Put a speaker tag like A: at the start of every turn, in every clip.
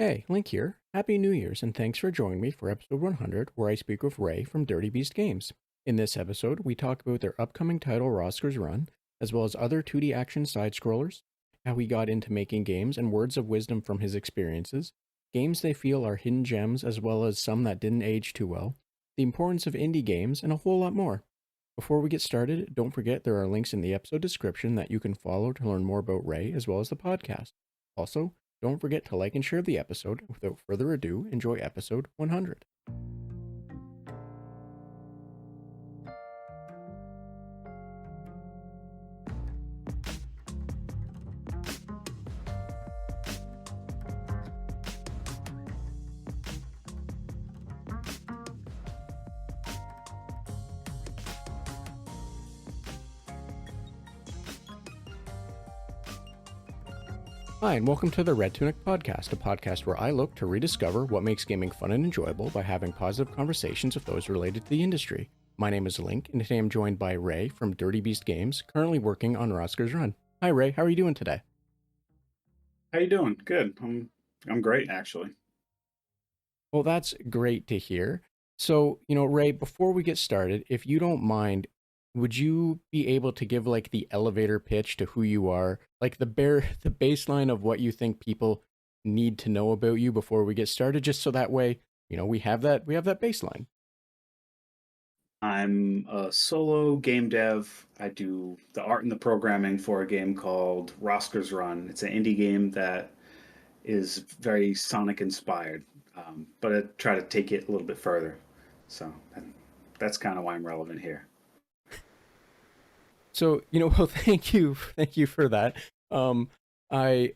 A: Hey, Link here. Happy New Year's, and thanks for joining me for episode 100, where I speak with Ray from Dirty Beast Games. In this episode, we talk about their upcoming title, Roskurs Run, as well as other 2D action side scrollers, how he got into making games, and words of wisdom from his experiences, games they feel are hidden gems, as well as some that didn't age too well, the importance of indie games, and a whole lot more. Before we get started, don't forget there are links in the episode description that you can follow to learn more about Ray as well as the podcast. Also, don't forget to like and share the episode. Without further ado, enjoy episode 100. Hi, and welcome to the Red Tunic Podcast, a podcast where I look to rediscover what makes gaming fun and enjoyable by having positive conversations with those related to the industry. My name is Link, and today I'm joined by Ray from Dirty Beast Games, currently working on Roskurs Run. Hi, Ray. How are you doing today?
B: How you doing? Good. I'm great actually.
A: Well, that's great to hear. So, Ray, before we get started, if you don't mind, would you be able to give like the elevator pitch to who you are, like the baseline of what you think people need to know about you before we get started, just so that way, we have that baseline.
B: I'm a solo game dev. I do the art and the programming for a game called Roskurs Run. It's an indie game that is very Sonic inspired, but I try to take it a little bit further. So that's kind of why I'm relevant here.
A: So, well, thank you for that. I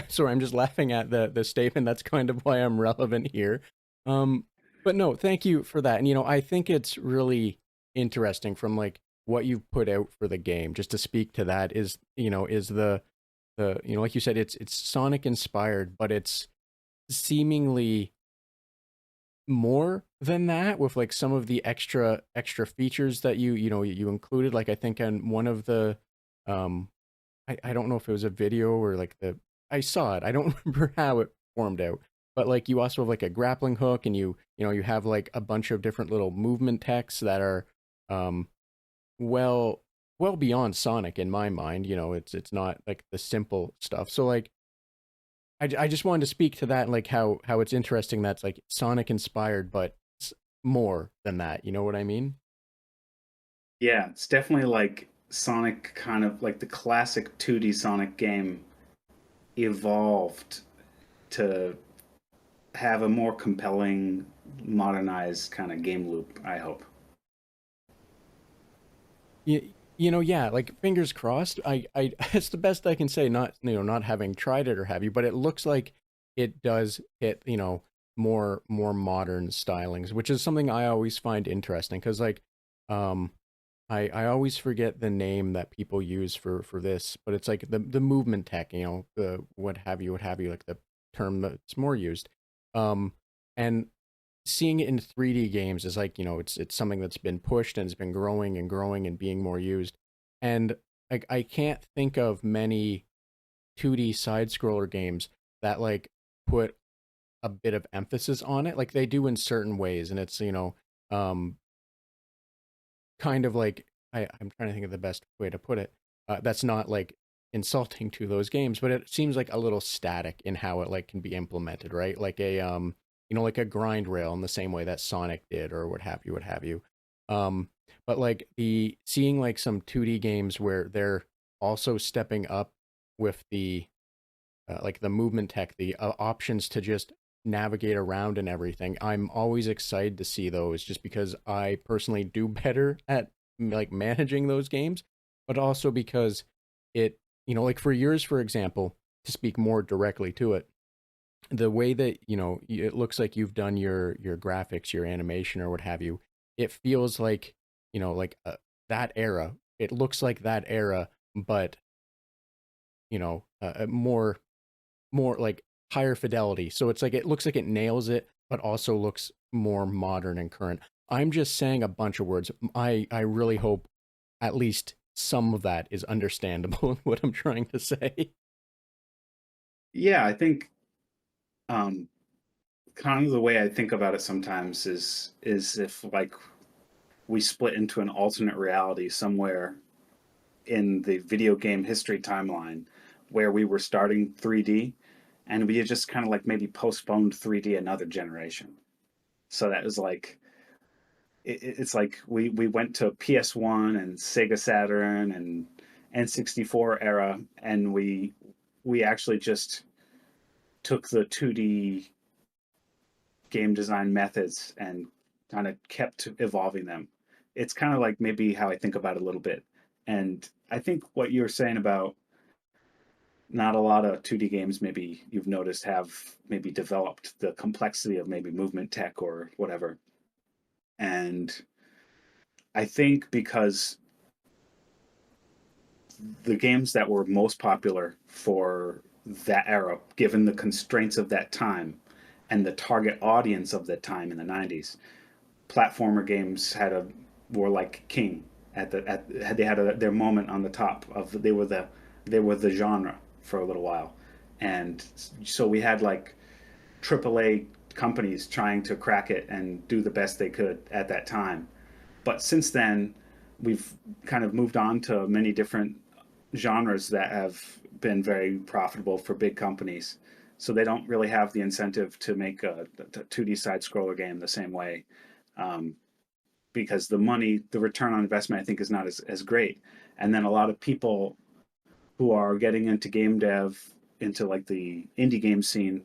A: sorry, I'm just laughing at the statement. That's kind of why I'm relevant here. Um, but no, thank you for that. And I think it's really interesting from like what you've put out for the game. Just to speak to that is the like you said, it's Sonic inspired, but it's seemingly more than that with like some of the extra features that you included. Like I think on one of the um I don't know if it was a video or like the I saw it. I don't remember how it formed out. But like you also have like a grappling hook, and you have like a bunch of different little movement techs that are um well well beyond Sonic in my mind. It's not like the simple stuff. So like I just wanted to speak to that, like how it's interesting that's like Sonic inspired, but it's more than that. You know what I mean?
B: Yeah, it's definitely like Sonic, kind of like the classic 2D Sonic game evolved to have a more compelling, modernized kind of game loop, I hope.
A: Yeah, like fingers crossed. I it's the best I can say. Not not having tried it or have you, but it looks like it does hit more modern stylings, which is something I always find interesting because like um I always forget the name that people use for this, but it's like the movement tech, the what have you, like the term that's more used. And seeing it in 3D games is like, it's something that's been pushed and it's been growing and growing and being more used. And like I can't think of many 2D side scroller games that like put a bit of emphasis on it like they do in certain ways. And it's, um kind of like I'm trying to think of the best way to put it. That's not like insulting to those games, but it seems like a little static in how it like can be implemented, right? Like like a grind rail in the same way that Sonic did, or what have you. But like the seeing like some 2D games where they're also stepping up with the like the movement tech, the options to just navigate around and everything. I'm always excited to see those just because I personally do better at like managing those games, but also because it, like for yours, for example, to speak more directly to it, the way that, it looks like you've done your graphics, your animation or what have you, it feels like, like that era. It looks like that era, but, more like higher fidelity. So it's like it looks like it nails it, but also looks more modern and current. I'm just saying a bunch of words. I really hope at least some of that is understandable in what I'm trying to say.
B: Yeah, I think Um, Kind of the way I think about it sometimes is if like we split into an alternate reality somewhere in the video game history timeline where we were starting 3D and we had just kind of like maybe postponed 3D another generation. So that was like it's like we went to PS1 and Sega Saturn and N64 era, and we actually just took the 2D game design methods and kind of kept evolving them. It's kind of like maybe how I think about it a little bit. And I think what you were saying about not a lot of 2D games, maybe you've noticed, have maybe developed the complexity of maybe movement tech or whatever. And I think because the games that were most popular for that era, given the constraints of that time and the target audience of that time in the 90s, platformer games were like king they had their moment on the top of they were the genre for a little while, and so we had like AAA companies trying to crack it and do the best they could at that time. But since then, we've kind of moved on to many different genres that have been very profitable for big companies. So they don't really have the incentive to make a 2D side scroller game the same way, um, because the return on investment, I think, is not as great. And then a lot of people who are getting into game dev, into like the indie game scene,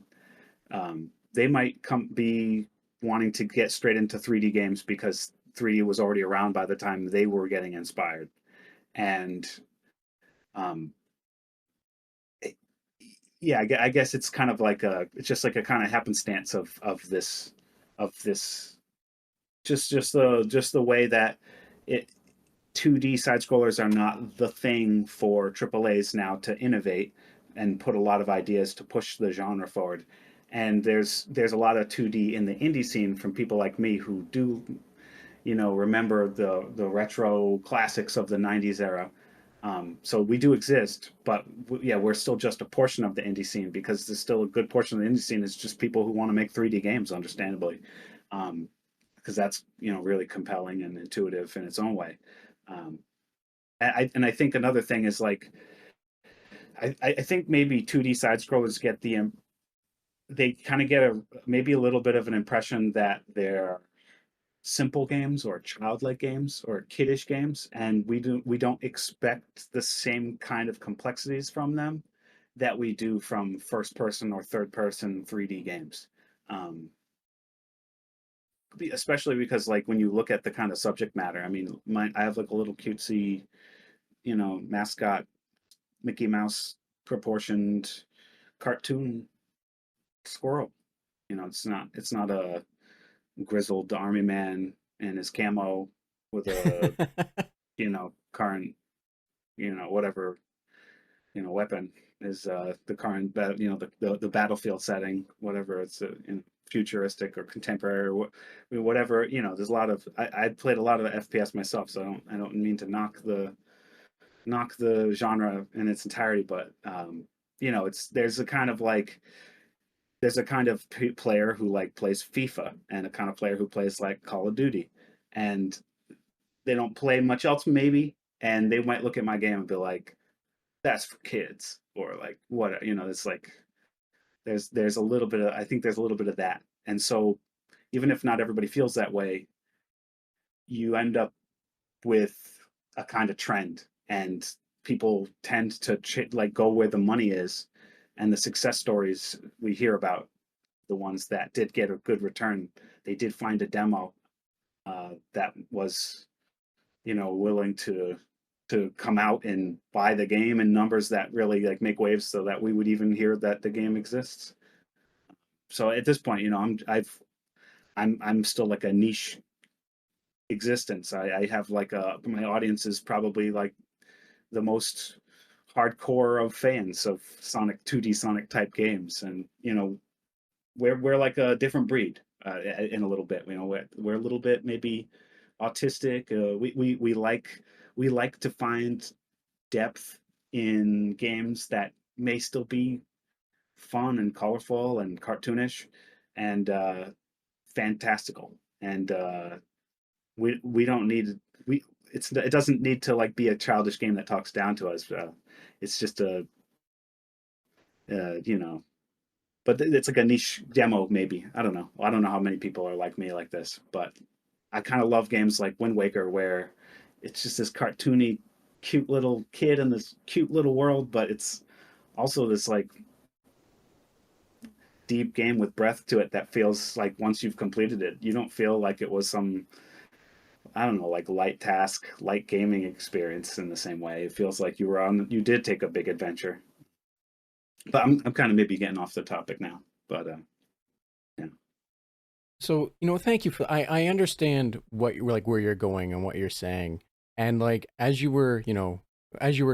B: they might be wanting to get straight into 3D games because 3D was already around by the time they were getting inspired. And um, yeah, I guess it's kind of like it's just like a kind of happenstance of this just the way that it 2D side scrollers are not the thing for AAA's now to innovate and put a lot of ideas to push the genre forward. And there's a lot of 2D in the indie scene from people like me who do, remember the retro classics of the 90s era. So we do exist, but yeah, we're still just a portion of the indie scene, because there's still a good portion of the indie scene is just people who want to make 3D games, understandably, because that's really compelling and intuitive in its own way. Um, and I think another thing is like I think maybe 2D side scrollers get they kind of get maybe a little bit of an impression that they're simple games or childlike games or kiddish games, and we don't expect the same kind of complexities from them that we do from first person or third person 3D games. Um, Especially because like when you look at the kind of subject matter, I mean, I have like a little cutesy, mascot Mickey Mouse proportioned cartoon squirrel. It's not a grizzled army man in his camo with a current whatever weapon is the current the battlefield setting, whatever it's futuristic or contemporary or whatever. There's a lot of I played a lot of FPS myself, so I don't mean to knock the genre in its entirety, but it's there's a kind of player who like plays FIFA and a kind of player who plays like Call of Duty, and they don't play much else maybe, and they might look at my game and be like, "That's for kids," or like what it's like. There's a little bit of I think there's a little bit of that, and so even if not everybody feels that way, you end up with a kind of trend, and people tend to like go where the money is, and the success stories we hear about, the ones that did get a good return, they did find a demo that was willing to come out and buy the game in numbers that really like make waves so that we would even hear that the game exists. So at this point, I'm still like a niche existence. I have like my audience is probably like the most hardcore of fans of Sonic 2D Sonic type games, and we're like a different breed in a little bit. We're a little bit maybe autistic. We like to find depth in games that may still be fun and colorful and cartoonish and fantastical. And we don't need we it doesn't need to like be a childish game that talks down to us. It's just a you know, but it's like a niche demo maybe. I don't know. I don't know how many people are like me like this, but I kind of love games like Wind Waker where it's just this cartoony, cute little kid in this cute little world, but it's also this like deep game with breadth to it that feels like once you've completed it, you don't feel like it was some, I don't know, like light task, light gaming experience in the same way. It feels like you did take a big adventure. But I'm kind of maybe getting off the topic now. But yeah,
A: So, thank you for I understand what you like where you're going and what you're saying. And like as you were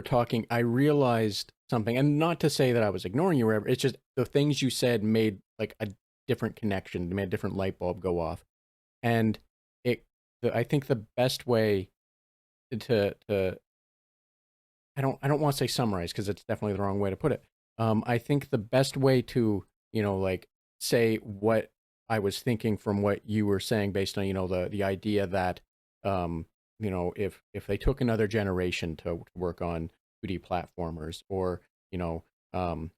A: talking, I realized something. And not to say that I was ignoring you or whatever. It's just the things you said made like a different connection, made a different light bulb go off. And it I think the best way to I don't want to say summarize because it's definitely the wrong way to put it. I think the best way to, like say what I was thinking from what you were saying based on, the idea that, if they took another generation to work on 2D platformers or, you know, um,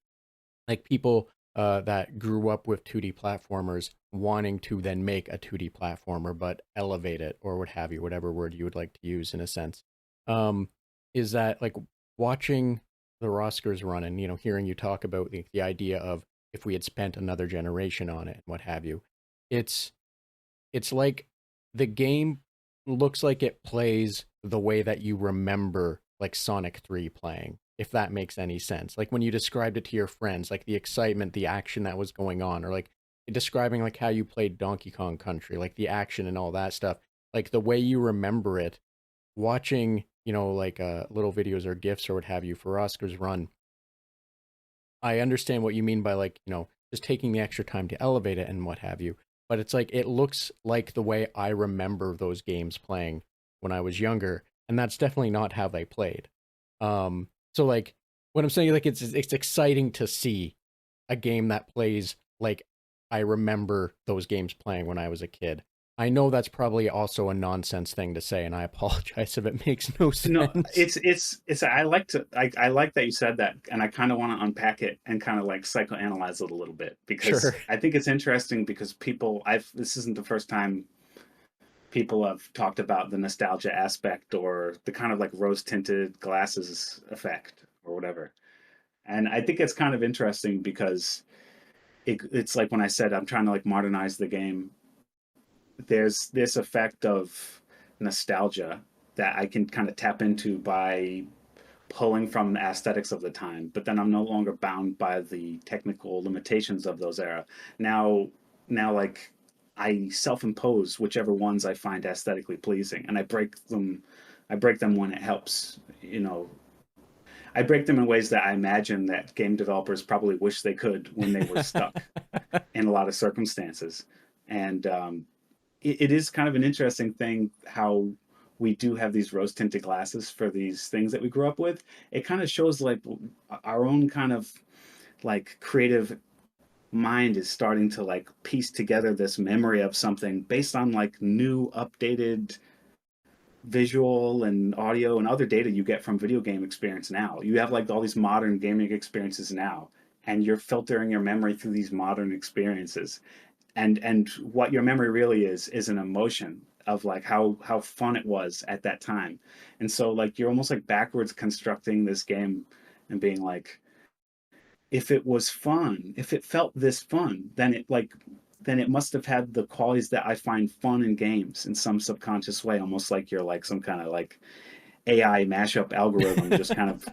A: like people that grew up with 2D platformers wanting to then make a 2D platformer but elevate it or what have you, whatever word you would like to use in a sense, um, is that like watching the Roskurs run and hearing you talk about the idea of if we had spent another generation on it and what have you, it's it's like the game looks like it plays the way that you remember like Sonic 3 playing, if that makes any sense. Like when you described it to your friends, like the excitement, the action that was going on, or like describing like how you played Donkey Kong Country, like the action and all that stuff, like the way you remember it, watching, like little videos or GIFs or what have you for Oscar's run. I understand what you mean by like, just taking the extra time to elevate it and what have you. But it's like it looks like the way I remember those games playing when I was younger, and that's definitely not how they played. So like what I'm saying, like it's exciting to see a game that plays like I remember those games playing when I was a kid. I know that's probably also a nonsense thing to say, and I apologize if it makes no
B: no,
A: sense.
B: it's I like that you said that, and I kind of want to unpack it and kind of like psychoanalyze it a little bit because
A: Sure.
B: I think it's interesting because I've this isn't the first time people have talked about the nostalgia aspect or the kind of like rose tinted glasses effect or whatever. And I think it's kind of interesting because it's like when I said I'm trying to like modernize the game, there's this effect of nostalgia that I can kind of tap into by pulling from the aesthetics of the time, but then I'm no longer bound by the technical limitations of those era. Now, like I self-impose whichever ones I find aesthetically pleasing, and I break them. I break them when it helps. I break them in ways that I imagine that game developers probably wish they could when they were stuck in a lot of circumstances. And it is kind of an interesting thing how we do have these rose tinted glasses for these things that we grew up with. It kind of shows like our own kind of like creative mind is starting to like piece together this memory of something based on like new updated visual and audio and other data you get from video game experience now. You have like all these modern gaming experiences now, and you're filtering your memory through these modern experiences. And what your memory really is an emotion of like how fun it was at that time. And so like you're almost like backwards constructing this game and being like, if it was fun, if it felt this fun, then it must have had the qualities that I find fun in games in some subconscious way, almost like you're like some kind of like AI mashup algorithm, just kind of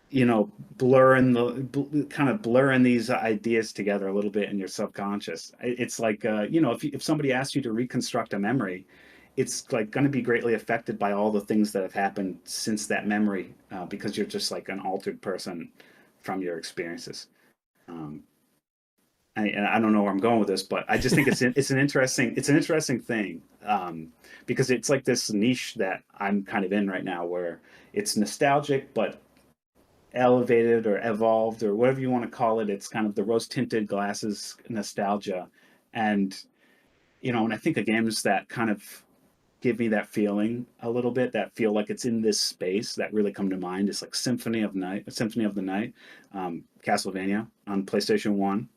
B: kind of blurring these ideas together a little bit in your subconscious. It's like if somebody asks you to reconstruct a memory, it's like going to be greatly affected by all the things that have happened since that memory, because you're just like an altered person from your experiences. um, and I don't know where I'm going with this, but I just think it's an interesting thing, because it's like this niche that I'm kind of in right now, where it's nostalgic, but elevated or evolved or whatever you want to call it. It's kind of the rose tinted glasses nostalgia. And, when I think of games that kind of give me that feeling a little bit, that feel like it's in this space, that really come to mind is like Symphony of the Night, Castlevania on PlayStation 1.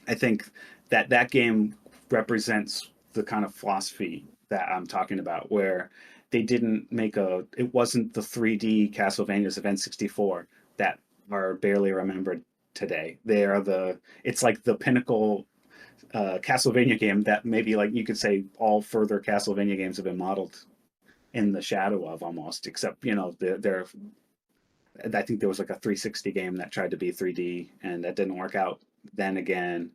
B: I think that game represents the kind of philosophy that I'm talking about, where they didn't make it wasn't the 3D Castlevanias of N64 that are barely remembered today. It's like the pinnacle Castlevania game that maybe like you could say all further Castlevania games have been modeled in the shadow of almost, except they're I think there was like a 360 game that tried to be 3D and that didn't work out then again.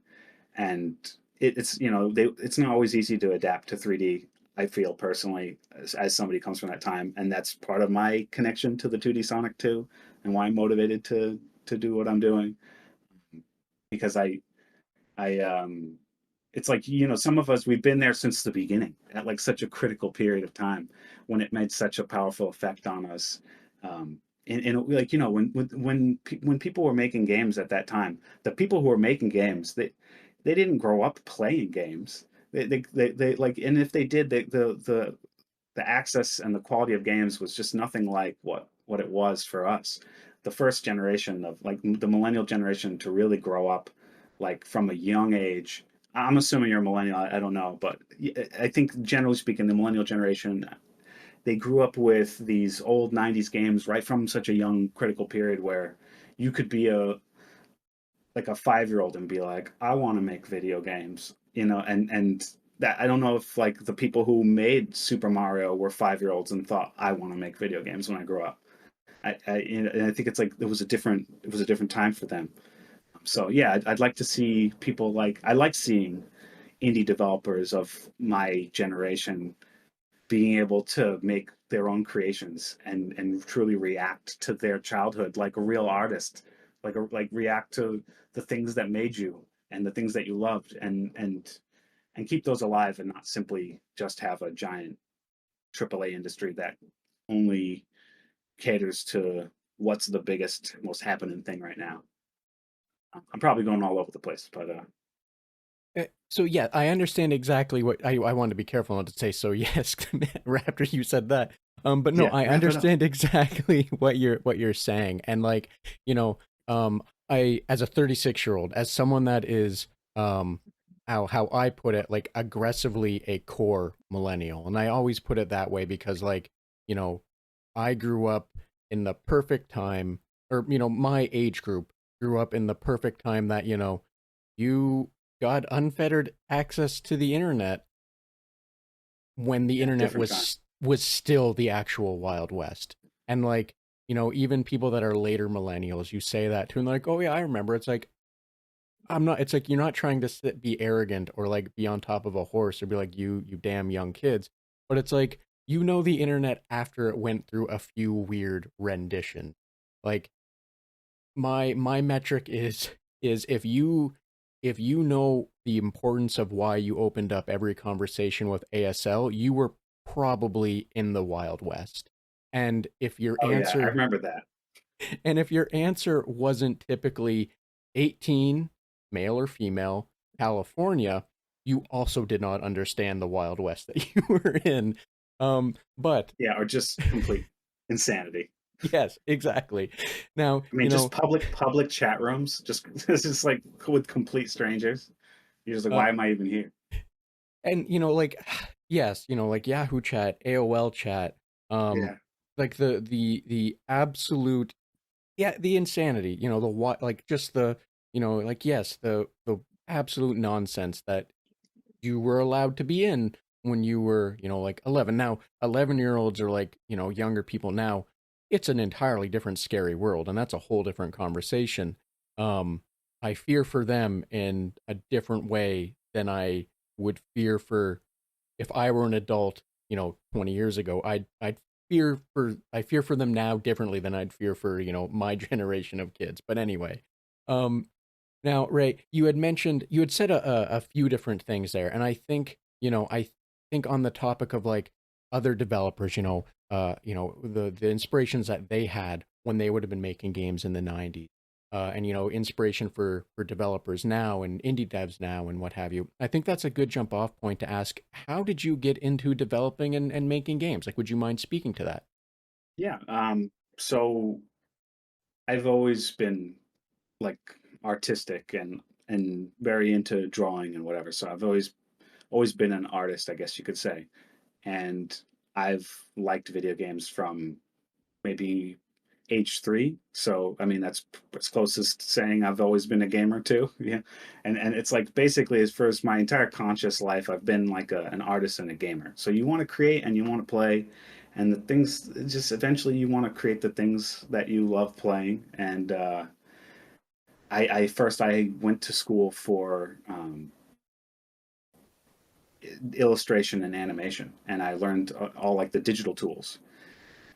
B: And it's not always easy to adapt to 3D. I feel personally, as somebody who comes from that time, and that's part of my connection to the 2D Sonic 2, and why I'm motivated to do what I'm doing, because I it's like some of us, we've been there since the beginning at like such a critical period of time when it made such a powerful effect on us. And like when people were making games at that time, the people who were making games, they didn't grow up playing games. They like, and if they did, the access and the quality of games was just nothing like what it was for us, the first generation of like the millennial generation, to really grow up like from a young age. I'm assuming you're a millennial. I don't know, but I think generally speaking, the millennial generation, they grew up with these old 90s games right from such a young critical period where you could be like a 5-year-old and be like, I want to make video games, and that, I don't know if like the people who made Super Mario were 5-year-olds and thought, I want to make video games when I grow up. And I think it's like it was a different time for them. So yeah, I'd like to see people, like I like seeing indie developers of my generation being able to make their own creations and truly react to their childhood like a real artist, like react to the things that made you and the things that you loved, and keep those alive, and not simply just have a giant AAA industry that only caters to what's the biggest, most happening thing right now. I'm probably going all over the place, but
A: So yeah, I understand exactly what I wanted to be careful not to say. So yes, after you said that, but no,
B: yeah,
A: I
B: wrap it up.
A: understand exactly what you're saying, and like you know, I as a 36-year-old, as someone that is how I put it, like aggressively a core millennial, and I always put it that way because like you know, I grew up in the perfect time, or my age group grew up in the perfect time that you got unfettered access to the internet when the
B: Yeah,
A: internet
B: different time.
A: was still the actual Wild West. And like, even people that are later millennials, you say that to and they're like, "Oh yeah, I remember." It's like I'm not it's like you're not trying to be arrogant or like be on top of a horse or be like you damn young kids, but it's like the internet after it went through a few weird renditions. Like my metric is if you know the importance of why you opened up every conversation with ASL, you were probably in the Wild West. And if your
B: Oh yeah, I
A: answer
B: remember that.
A: and if your answer wasn't typically 18, male or female, California, you also did not understand the Wild West that you were in. But
B: Yeah, or just complete insanity.
A: yes, exactly. Now,
B: I mean, just public chat rooms, just it's just like with complete strangers. You're just like,
A: uh,
B: why am I even here?
A: and like yes, like Yahoo chat, AOL chat, um
B: Yeah,
A: like the absolute, yeah, the insanity, the what, like just the like yes, the absolute nonsense that you were allowed to be in when you were like 11. Now 11-year-olds are like younger people now, it's an entirely different scary world, and that's a whole different conversation. I fear for them in a different way than I would fear for if I were an adult 20 years ago. I fear for them now differently than I'd fear for my generation of kids. But anyway, um now, Ray, you had said a few different things there, and I think on the topic of like other developers, the inspirations that they had when they would have been making games in the 90s. And inspiration for developers now and indie devs now and what have you. I think that's a good jump off point to ask, how did you get into developing and making games? Like, would you mind speaking to that?
B: Yeah. So I've always been like artistic and very into drawing and whatever. So I've always been an artist, I guess you could say. And I've liked video games from maybe age 3. So I mean that's as close as saying I've always been a gamer too. Yeah. And it's like basically as for my entire conscious life I've been like an artist and a gamer. So you want to create and you want to play, and the things just eventually you want to create the things that you love playing. And I first I went to school for illustration and animation, and I learned all like the digital tools.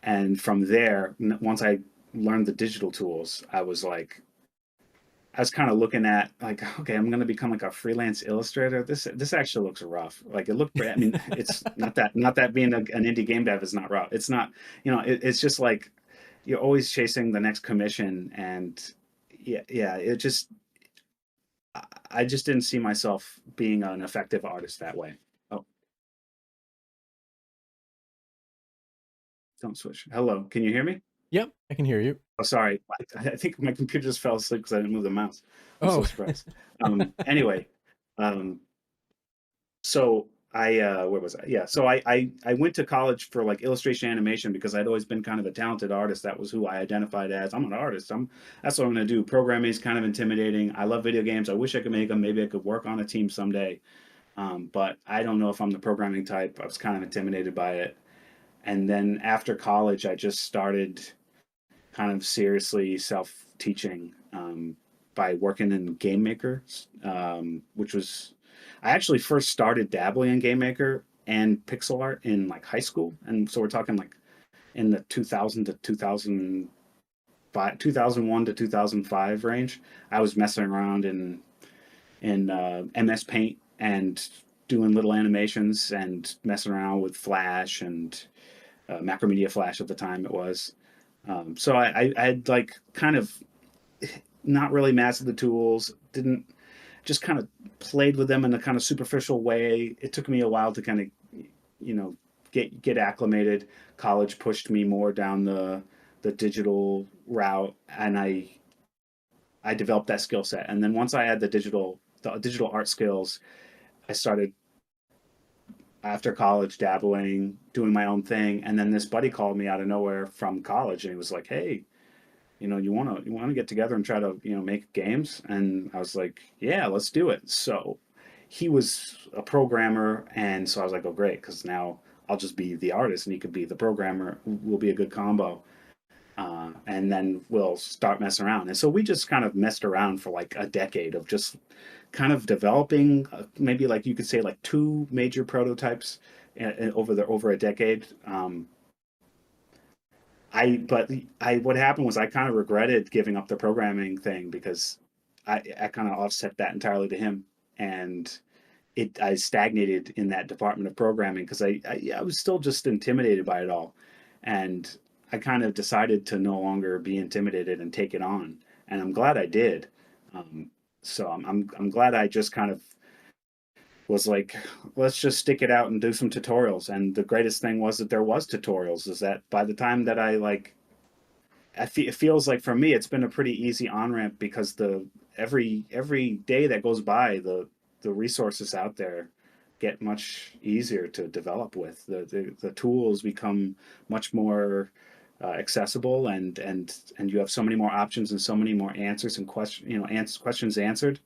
B: And from there, once I learned the digital tools, I was kind of looking at like, okay, I'm going to become like a freelance illustrator. This actually looks rough. Like it looked, I mean, it's not that being an indie game dev is not rough. It's not, it's just like you're always chasing the next commission, and yeah, it just I just didn't see myself being an effective artist that way. Oh, don't switch. Hello, can you hear me?
A: Yep, I can hear you.
B: Oh, sorry. I think my computer just fell asleep because I didn't move the mouse. I'm so
A: Oh,
B: surprised. Anyway, um, so where was I? Yeah, so I went to college for like illustration animation because I'd always been kind of a talented artist. That was who I identified as. I'm an artist. That's what I'm going to do. Programming is kind of intimidating. I love video games. I wish I could make them. Maybe I could work on a team someday. But I don't know if I'm the programming type. I was kind of intimidated by it. And then after college, I just started kind of seriously self-teaching by working in Game Maker, which was I actually first started dabbling in Game Maker and pixel art in like high school, and so we're talking like in the 2000 to 2005, 2001 to 2005 range. I was messing around in MS Paint and doing little animations and messing around with Flash and Macromedia Flash at the time it was. So I had like kind of not really mastered the tools, didn't just kind of played with them in a kind of superficial way. It took me a while to kind of, you know, get acclimated. College pushed me more down the digital route, and I developed that skill set. And then once I had the digital art skills, I started after college dabbling, doing my own thing. And then this buddy called me out of nowhere from college, and he was like, "Hey, you want to get together and try to make games?" And I was like, "Yeah, let's do it." So he was a programmer, and so I was like, "Oh, great," because now I'll just be the artist and he could be the programmer. We'll be a good combo. And then we'll start messing around. And so we just kind of messed around for like a decade of just kind of developing, maybe like you could say like two major prototypes over a decade. What happened was I kind of regretted giving up the programming thing because I kind of offset that entirely to him, and I stagnated in that department of programming because I was still just intimidated by it all, and I kind of decided to no longer be intimidated and take it on, and I'm glad I did. Um, so I'm glad I just kind of was like, let's just stick it out and do some tutorials. And the greatest thing was that there was tutorials. Is that by the time that it feels like for me it's been a pretty easy on ramp because the every day that goes by the resources out there get much easier to develop with. The tools become much more accessible, and you have so many more options and so many more answers and questions answered,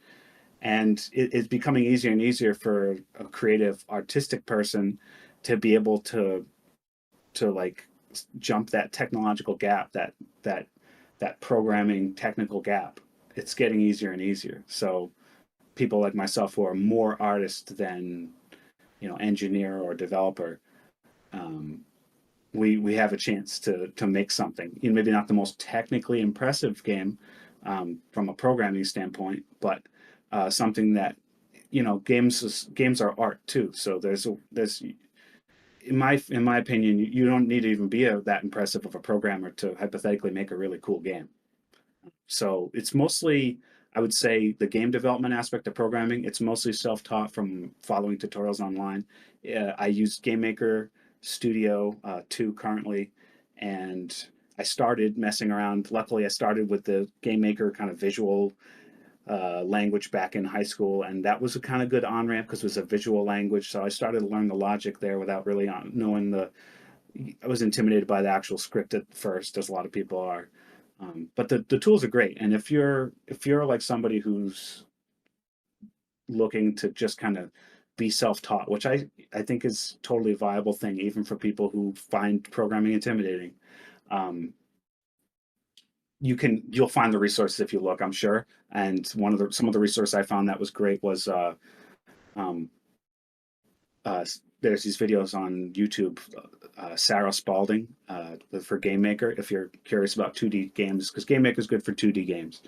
B: and it's becoming easier and easier for a creative artistic person to be able to like jump that technological gap, that that programming technical gap. It's getting easier and easier. So people like myself who are more artist than engineer or developer, um, we have a chance to make something. Maybe not the most technically impressive game from a programming standpoint, but something that games are art too. So there's in my opinion, you don't need to even be that impressive of a programmer to hypothetically make a really cool game. So it's mostly, I would say, the game development aspect of programming. It's mostly self-taught from following tutorials online. I use GameMaker Studio 2 currently, and I started messing around. Luckily, I started with the GameMaker kind of visual language back in high school, and that was a kind of good on ramp because it was a visual language. So I started to learn the logic there without really knowing the. I was intimidated by the actual script at first, as a lot of people are. But the tools are great, and if you're like somebody who's looking to just kind of be self-taught, which I think is totally a viable thing, even for people who find programming intimidating. Um, you'll find the resources if you look, I'm sure. And some of the resources I found that was great was um, there's these videos on YouTube, Sarah Spalding for Game Maker. If you're curious about 2D games, because Game Maker is good for 2D games.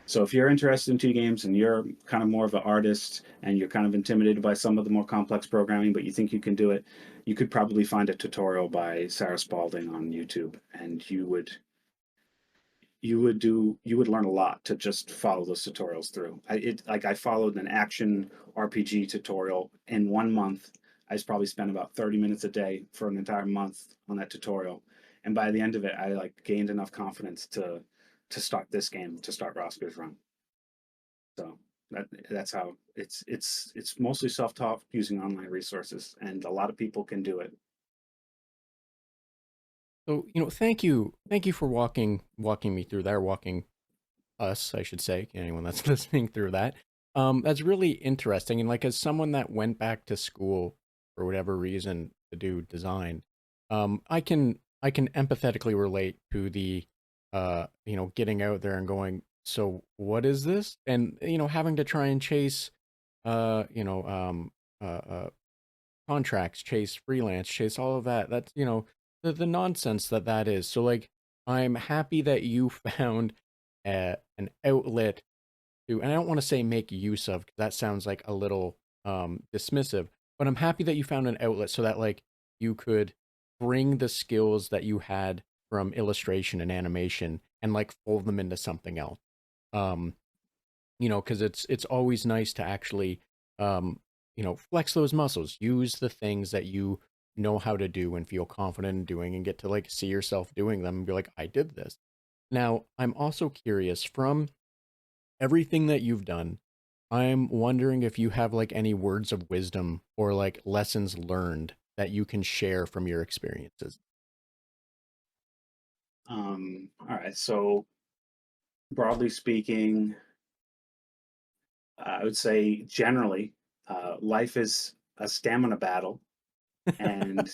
B: So if you're interested in 2D games and you're kind of more of an artist and you're kind of intimidated by some of the more complex programming, but you think you can do it, you could probably find a tutorial by Sarah Spalding on YouTube, and you would learn a lot to just follow those tutorials through. I followed an action RPG tutorial in 1 month. I just probably spent about 30 minutes a day for an entire month on that tutorial, and by the end of it, I like gained enough confidence to start this game, to start Roskurs Run. So that's how it's mostly self-taught using online resources, and a lot of people can do it.
A: So, thank you for walking me through that, or walking us, I should say, anyone that's listening through that. That's really interesting. And like, as someone that went back to school for whatever reason to do design, I can empathetically relate to the getting out there and going, so what is this? And having to try and chase uh, you know, um uh contracts, chase freelance, chase all of that. That's, the nonsense that is. So like, I'm happy that you found an outlet to, and I don't want to say make use of, because that sounds like a little dismissive, but I'm happy that you found an outlet so that like you could bring the skills that you had from illustration and animation and like fold them into something else. Um, because it's always nice to actually um flex those muscles, use the things that you know how to do and feel confident in doing, and get to like see yourself doing them and be like, I did this. Now, I'm also curious, from everything that you've done, I'm wondering if you have like any words of wisdom or like lessons learned that you can share from your experiences.
B: All right, so broadly speaking, I would say generally, life is a stamina battle, and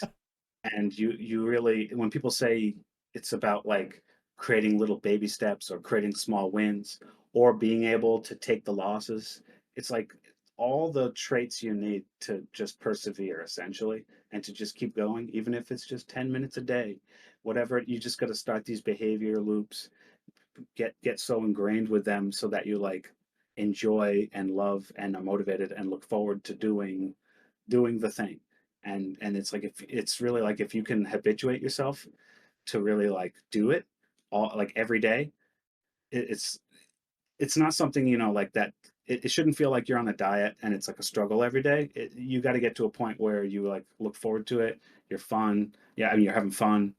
B: you really, when people say it's about like creating little baby steps or creating small wins or being able to take the losses, it's like all the traits you need to just persevere essentially, and to just keep going, even if it's just 10 minutes a day, whatever. You just got to start these behavior loops, get so ingrained with them so that you like enjoy and love and are motivated and look forward to doing the thing. And it's like, if it's really like, if you can habituate yourself to really like do it all, like every day, it's not something, like that. It shouldn't feel like you're on a diet and it's like a struggle every day. You got to get to a point where you like look forward to it. You're fun. Yeah, I mean, you're having fun.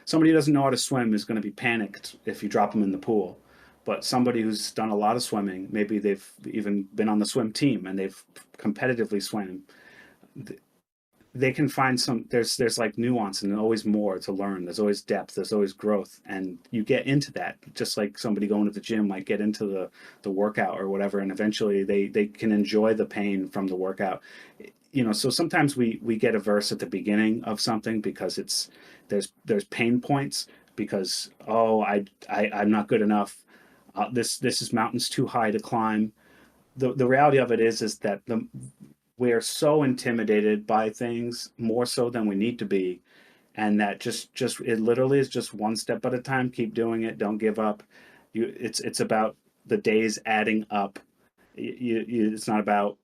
B: Somebody who doesn't know how to swim is going to be panicked if you drop them in the pool. But somebody who's done a lot of swimming, maybe they've even been on the swim team and they've competitively swam, they can find some, there's like nuance and always more to learn. There's always depth, there's always growth, and you get into that just like somebody going to the gym might get into the workout or whatever, and eventually they can enjoy the pain from the workout. So sometimes we get averse at the beginning of something because there's pain points, because, oh, I'm not good enough, this is mountains too high to climb. The reality of it is that we're so intimidated by things more so than we need to be, and that just it literally is just one step at a time. Keep doing it, don't give up. It's about the days adding up. It's not about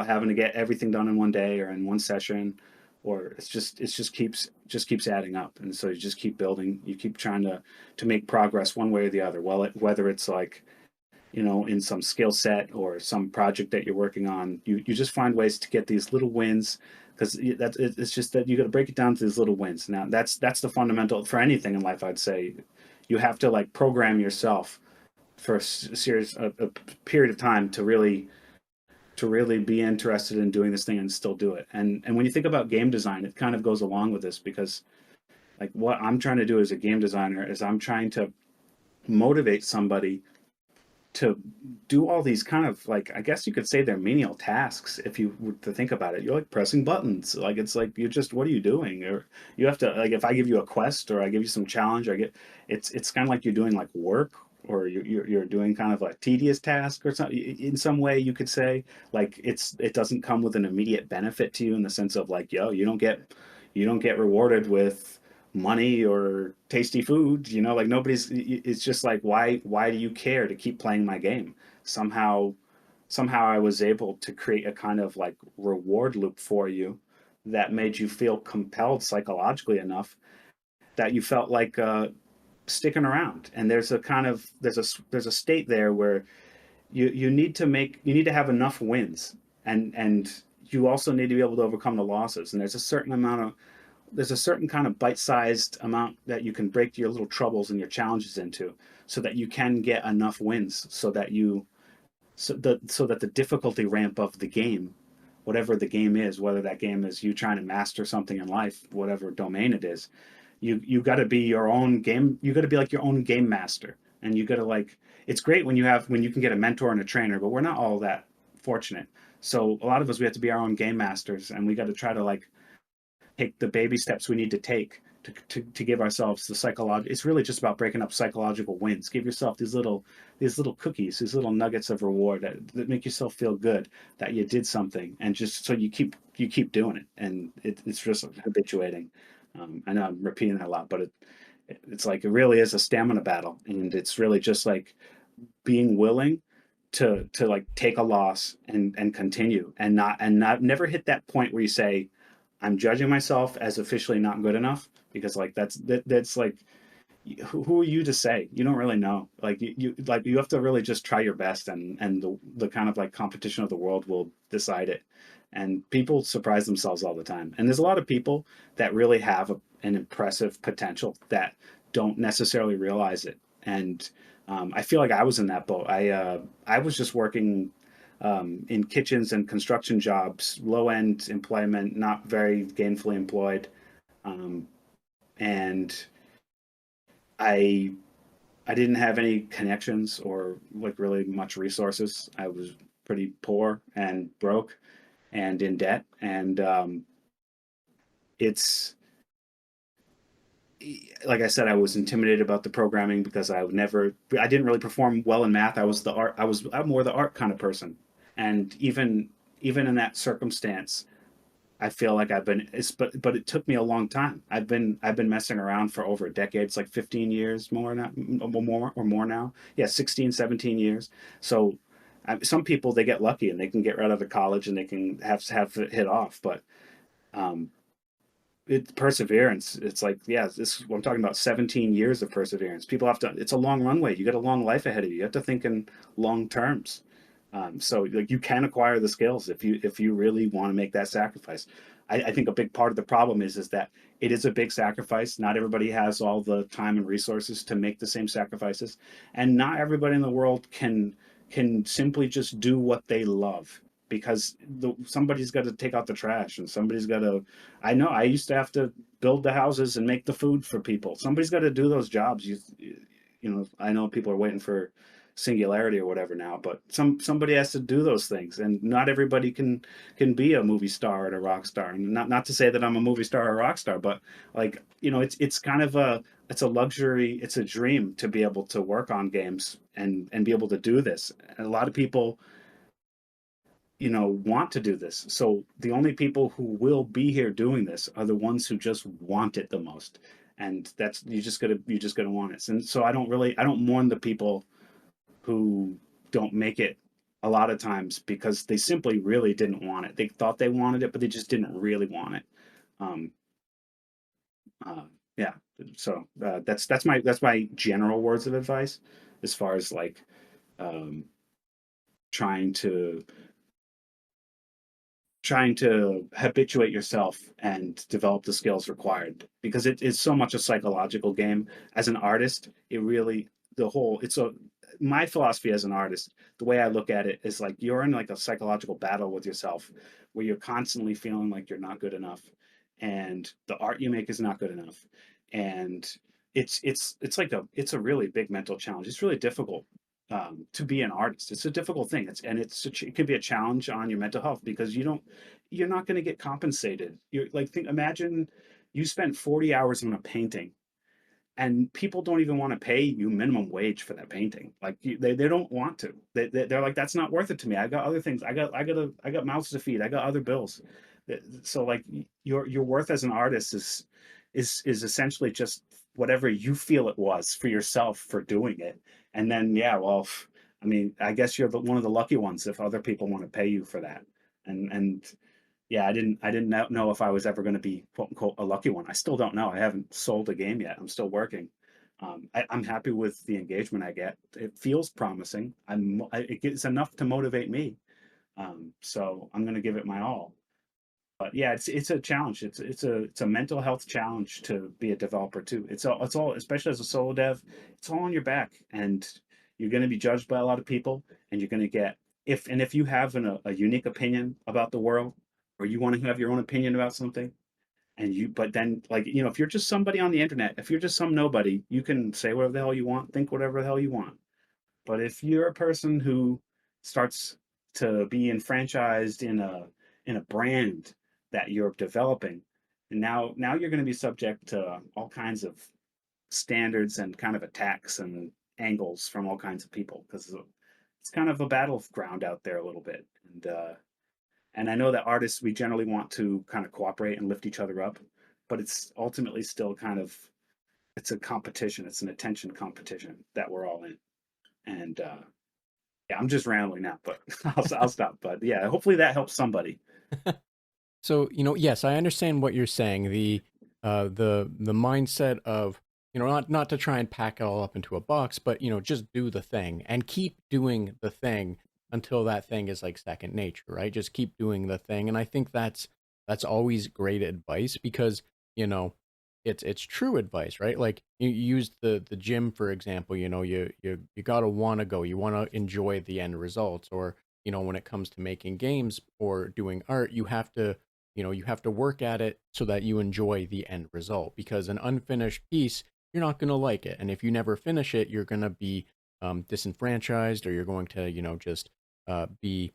B: having to get everything done in one day or in one session. or it's just keeps adding up, and so you just keep building, you keep trying to make progress one way or the other. Well, whether it's like, in some skill set or some project that you're working on, you just find ways to get these little wins, because it's just that you got to break it down to these little wins. Now that's the fundamental for anything in life. I'd say you have to like program yourself for a period of time to really be interested in doing this thing and still do it. And when you think about game design, it kind of goes along with this, because like what I'm trying to do as a game designer is I'm trying to motivate somebody to do all these kind of, like, I guess you could say they're menial tasks if you were to think about it. You're like pressing buttons. Like it's like you're just, what are you doing? Or you have to, like, if I give you a quest or I give you some challenge, it's kind of like you're doing like work, or you're doing kind of a tedious task or something in some way, you could say. Like it doesn't come with an immediate benefit to you in the sense of like, yo, you don't get rewarded with money or tasty food, like nobody's, it's just like, why do you care to keep playing my game? Somehow I was able to create a kind of like reward loop for you that made you feel compelled psychologically enough that you felt like sticking around. And there's a state there where you need to have enough wins, and you also need to be able to overcome the losses. And there's a certain kind of bite-sized amount that you can break your little troubles and your challenges into, so that you can get enough wins, so that the difficulty ramp of the game, whatever the game is, whether that game is you trying to master something in life, whatever domain it is, you got to be your own game. You got to be like your own game master, and you got to like. It's great when you can get a mentor and a trainer, but we're not all that fortunate. So a lot of us, we have to be our own game masters, and we got to try to like take the baby steps we need to take to give ourselves the psychological. It's really just about breaking up psychological wins. Give yourself these little cookies, these little nuggets of reward that make yourself feel good that you did something, and just so you keep doing it, and it's just habituating. I know I'm repeating that a lot, but it's like it really is a stamina battle, and it's really just like being willing to like take a loss and continue, and not never hit that point where you say, I'm judging myself as officially not good enough, because like that's like, who are you to say? You don't really know. Like you have to really just try your best, and the kind of like competition of the world will decide it. And people surprise themselves all the time. And there's a lot of people that really have an impressive potential that don't necessarily realize it. And I feel like I was in that boat. I was just working in kitchens and construction jobs, low end employment, not very gainfully employed, um, and I I didn't have any connections or like really much resources. I was pretty poor and broke and in debt, and it's like I said, I was intimidated about the programming because I didn't really perform well in math. I'm more the art kind of person, and even in that circumstance, I feel like but it took me a long time. I've been messing around for over a decade. It's like 15 years more now, more now. Yeah, 16, 17 years. So some people, they get lucky and they can get right out of college and they can have it hit off, but um, it's perseverance. It's like, yeah, this I'm talking about 17 years of perseverance. People have to, it's a long runway. You got a long life ahead of you. You have to think in long terms. So like you can acquire the skills if you really want to make that sacrifice. I think a big part of the problem is that it is a big sacrifice. Not everybody has all the time and resources to make the same sacrifices, and not everybody in the world can simply just do what they love, because somebody's got to take out the trash, and somebody's got to. I know I used to have to build the houses and make the food for people. Somebody's got to do those jobs. I know people are waiting for singularity or whatever now, but somebody has to do those things, and not everybody can be a movie star and a rock star. And not to say that I'm a movie star or a rock star, but like, it's kind of it's a luxury, it's a dream to be able to work on games and be able to do this. And a lot of people want to do this. So the only people who will be here doing this are the ones who just want it the most. And that's, you just gotta want it. And so I don't mourn the people who don't make it a lot of times, because they simply really didn't want it. They thought they wanted it, but they just didn't really want it. Um, uh, yeah. So that's my general words of advice as far as like um, trying to trying to habituate yourself and develop the skills required because it is so much a psychological game. As an artist, it really the whole it's a my philosophy as an artist, the way I look at it is like you're in like a psychological battle with yourself where you're constantly feeling like you're not good enough and the art you make is not good enough. And it's like it's a really big mental challenge. It's really difficult to be an artist. It's a difficult thing. It can be a challenge on your mental health because you're not going to get compensated. You're like imagine you spent 40 hours on a painting and people don't even want to pay you minimum wage for that painting. Like they don't want to. They're like that's not worth it to me. I got other things. I got mouths to feed. I got other bills. So like your worth as an artist is essentially just whatever you feel it was for yourself for doing it. And then yeah, well, I mean, I guess you're one of the lucky ones if other people want to pay you for that. And yeah, I didn't know if I was ever going to be quote unquote a lucky one. I still don't know. I haven't sold a game yet. I'm still working. I'm happy with the engagement I get. It feels promising. It gets enough to motivate me. So I'm going to give it my all. But yeah, it's a challenge. It's a mental health challenge to be a developer too. It's all especially as a solo dev. It's all on your back, and you're going to be judged by a lot of people, and you're going to get if you have a unique opinion about the world, or you want to have your own opinion about something, but then like if you're just somebody on the internet, if you're just some nobody, you can say whatever the hell you want, think whatever the hell you want. But if you're a person who starts to be enfranchised in a brand that you're developing, and now you're going to be subject to all kinds of standards and kind of attacks and angles from all kinds of people because it's kind of a battleground out there a little bit. And I know that artists we generally want to kind of cooperate and lift each other up, but it's ultimately still kind of it's a competition. It's an attention competition that we're all in. And yeah, I'm just rambling now, but I'll stop. But yeah, hopefully that helps somebody.
A: So, yes, I understand what you're saying. The mindset of, not to try and pack it all up into a box, but just do the thing and keep doing the thing until that thing is like second nature, right? Just keep doing the thing. And I think that's always great advice because, you know, it's true advice, right? Like you used the gym for example, you gotta wanna go, you wanna enjoy the end results, or when it comes to making games or doing art, you have to work at it so that you enjoy the end result because an unfinished piece you're not going to like it, and if you never finish it you're going to be disenfranchised, or you're going to just be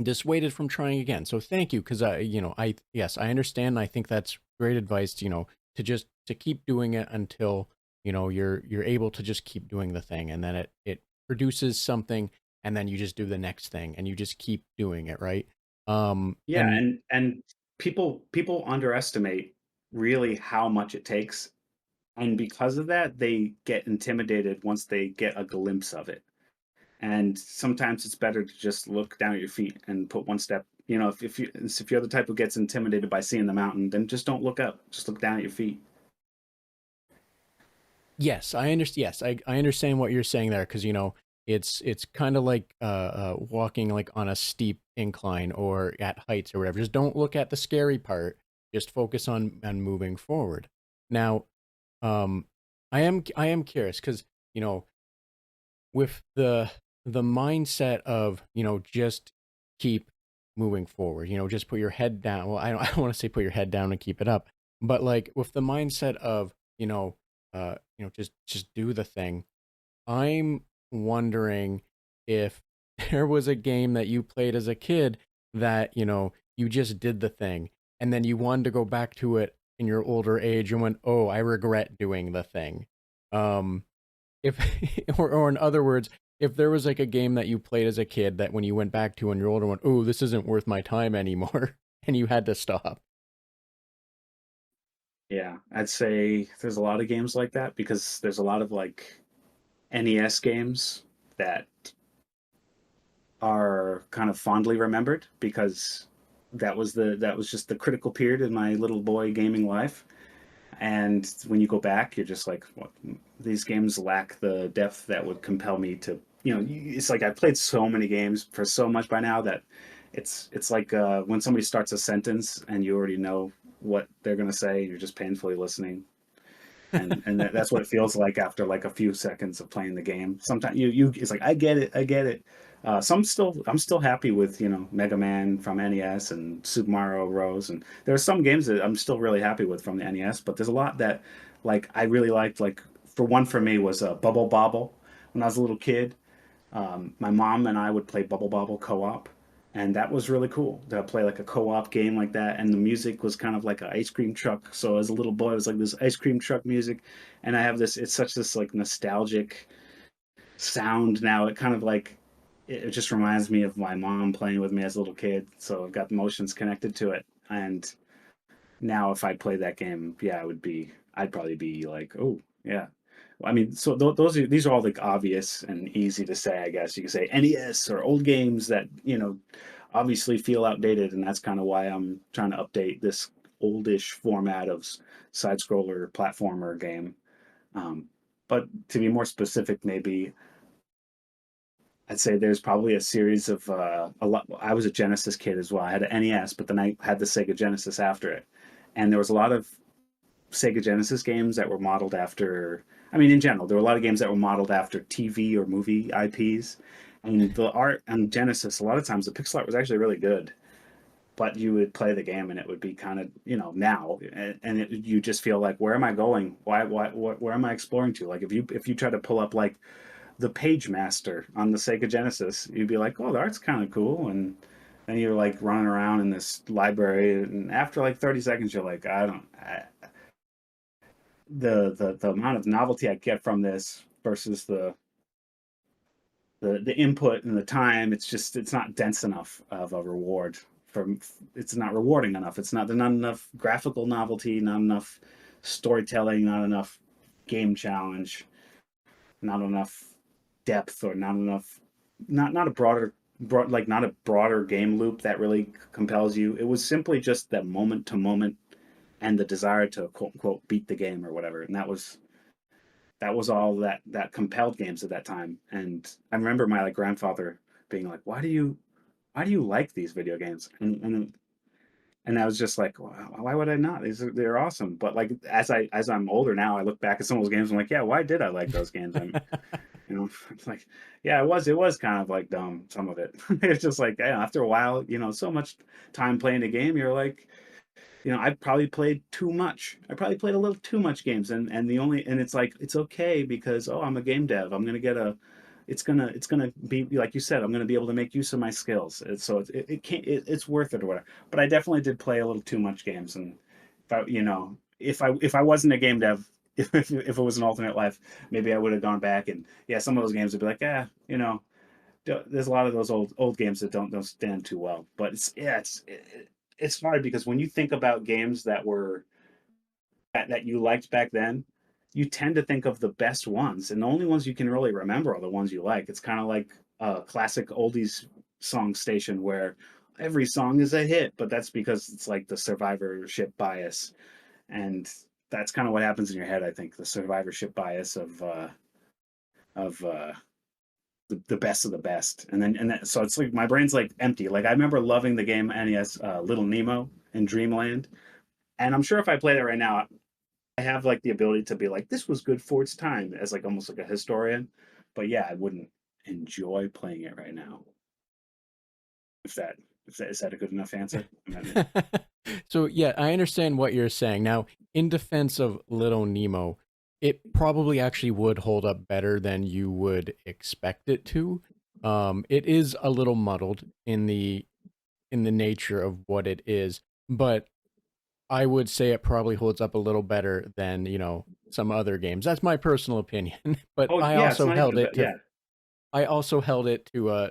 A: dissuaded from trying again. So thank you, because I yes, I understand. I think that's great advice, to just to keep doing it until you're able to just keep doing the thing, and then it produces something, and then you just do the next thing and you just keep doing it, right?
B: Yeah,
A: And
B: and people underestimate really how much it takes, and because of that, they get intimidated once they get a glimpse of it. And sometimes it's better to just look down at your feet and put one step. If you're the type who gets intimidated by seeing the mountain, then just don't look up. Just look down at your feet.
A: yes, I understand. Yes, I understand what you're saying there, because it's kind of like walking like on a steep incline or at heights or whatever. Just don't look at the scary part. Just focus on moving forward. Now, um, I am curious because with the mindset of just keep moving forward. Just put your head down. Well, I don't want to say put your head down and keep it up, but like with the mindset of just do the thing. I'm wondering if there was a game that you played as a kid that, you just did the thing and then you wanted to go back to it in your older age and went, "Oh, I regret doing the thing." Um if or in other words, if there was like a game that you played as a kid that when you went back to when you're older went, "Oh, this isn't worth my time anymore," and you had to stop.
B: Yeah, I'd say there's a lot of games like that because there's a lot of like NES games that are kind of fondly remembered because that was just the critical period in my little boy gaming life. And when you go back, you're just like, what? These games lack the depth that would compel me to, it's like I've played so many games for so much by now that it's like when somebody starts a sentence and you already know what they're gonna say, you're just painfully listening, and that's what it feels like after like a few seconds of playing the game. Sometimes you it's like I get it. I'm still happy with Mega Man from NES and Super Mario Bros. And there are some games that I'm still really happy with from the NES, but there's a lot that like I really liked. Like for me was Bubble Bobble when I was a little kid. My mom and I would play Bubble Bobble co-op, and that was really cool to play like a co-op game like that. And the music was kind of like an ice cream truck. So as a little boy, it was like this ice cream truck music, and I have this. It's such this like nostalgic sound now. It kind of like it just reminds me of my mom playing with me as a little kid. So I've got emotions connected to it. And now if I play that game, yeah, I'd probably be like, oh yeah. I mean, so these are all like obvious and easy to say, I guess. You could say NES or old games that, obviously feel outdated, and that's kind of why I'm trying to update this oldish format of side scroller platformer game. Um, but to be more specific, maybe I'd say there's probably a series of a lot. I was a Genesis kid as well. I had an NES, but then I had the Sega Genesis after it, and there was a lot of Sega Genesis games that were modeled after. I mean, in general, there were a lot of games that were modeled after TV or movie IPs, and the art on Genesis, a lot of times the pixel art was actually really good. But you would play the game and it would be kind of now, and you just feel like, where am I going? Where am I exploring to? Like if you try to pull up like the Page Master on the Sega Genesis, you'd be like, oh, the art's kind of cool, and then you're like running around in this library, and after like 30 seconds, you're like, the amount of novelty I get from this versus the input and the time, it's not dense enough of a reward. From It's not rewarding enough. There's not enough graphical novelty, not enough storytelling, not enough game challenge, not enough depth, or not enough, not a not a broader game loop that really compels you. It was simply just that moment to moment and the desire to quote unquote beat the game or whatever. And that was all that compelled games at that time. And I remember my like grandfather being like, why do you like these video games? And I was just like, why would I not? They're awesome. But like as I'm older now, I look back at some of those games. I'm like, yeah, why did I like those games? It's like, yeah, it was kind of like dumb, some of it. It's just like, yeah, after a while, so much time playing a game, you're like, I probably played too much. I probably played a little too much games, and it's like it's okay because, oh, I'm a game dev. I'm gonna get a, it's gonna be like you said. I'm gonna be able to make use of my skills. So it can't it's worth it or whatever. But I definitely did play a little too much games, and if I wasn't a game dev, if it was an alternate life, maybe I would have gone back, and yeah, some of those games would be like, there's a lot of those old games that don't stand too well. But it's hard because when you think about games that you liked back then, you tend to think of the best ones, and the only ones you can really remember are the ones you like. It's kind of like a classic oldies song station where every song is a hit, but that's because it's like the survivorship bias, and that's kind of what happens in your head. I think the survivorship bias of the best of the best, so it's like my brain's like empty. Like I remember loving the game NES, Little Nemo and Dreamland, and I'm sure if I played it right now, I have like the ability to be like, this was good for its time, as like almost like a historian. But yeah, I wouldn't enjoy playing it right now. If that, is that a good enough answer?
A: So yeah, I understand what you're saying. Now, in defense of Little Nemo, it probably actually would hold up better than you would expect it to. It is a little muddled in the nature of what it is, but I would say it probably holds up a little better than, some other games. That's my personal opinion. But
B: Oh yeah, it's not even about yeah.
A: I also held it to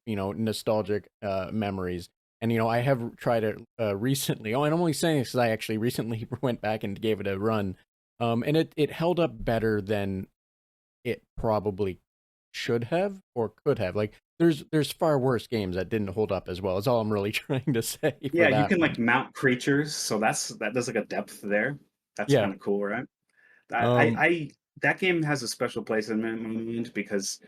A: nostalgic memories. And I have tried it recently. Oh, and I'm only saying this because I actually recently went back and gave it a run. And it held up better than it probably should have or could have. Like there's far worse games that didn't hold up as well. Is all I'm really trying to say for
B: Yeah, you
A: that
B: can
A: one.
B: like mount creatures, so that does like a depth there. That's
A: Yeah.
B: kind of cool, right?
A: Um
B: That game has a special place in my mind because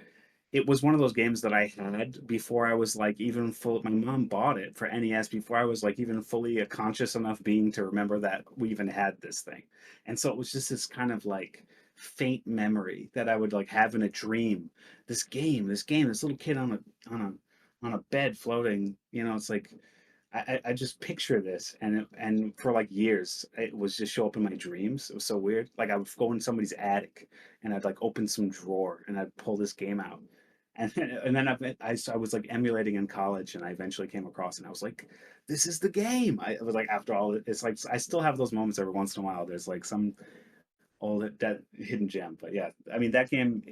B: it was one of those games that I had before I was like even full. My mom bought it for NES before I was like even fully a conscious enough being to remember that we even had this thing. And so it was just this kind of like faint memory that I would like have in a dream. This little kid on a bed floating. You know, it's like I just picture this, and for like years it was just show up in my dreams. It was so weird. Like I would go in somebody's attic and I'd like open some drawer and I'd pull this game out, and then I was like emulating in college, and I eventually came across, and I was like, this is the game. I was like, after all, it's like I still have those moments every once in a while. There's like some old that hidden gem, but yeah, I mean that game,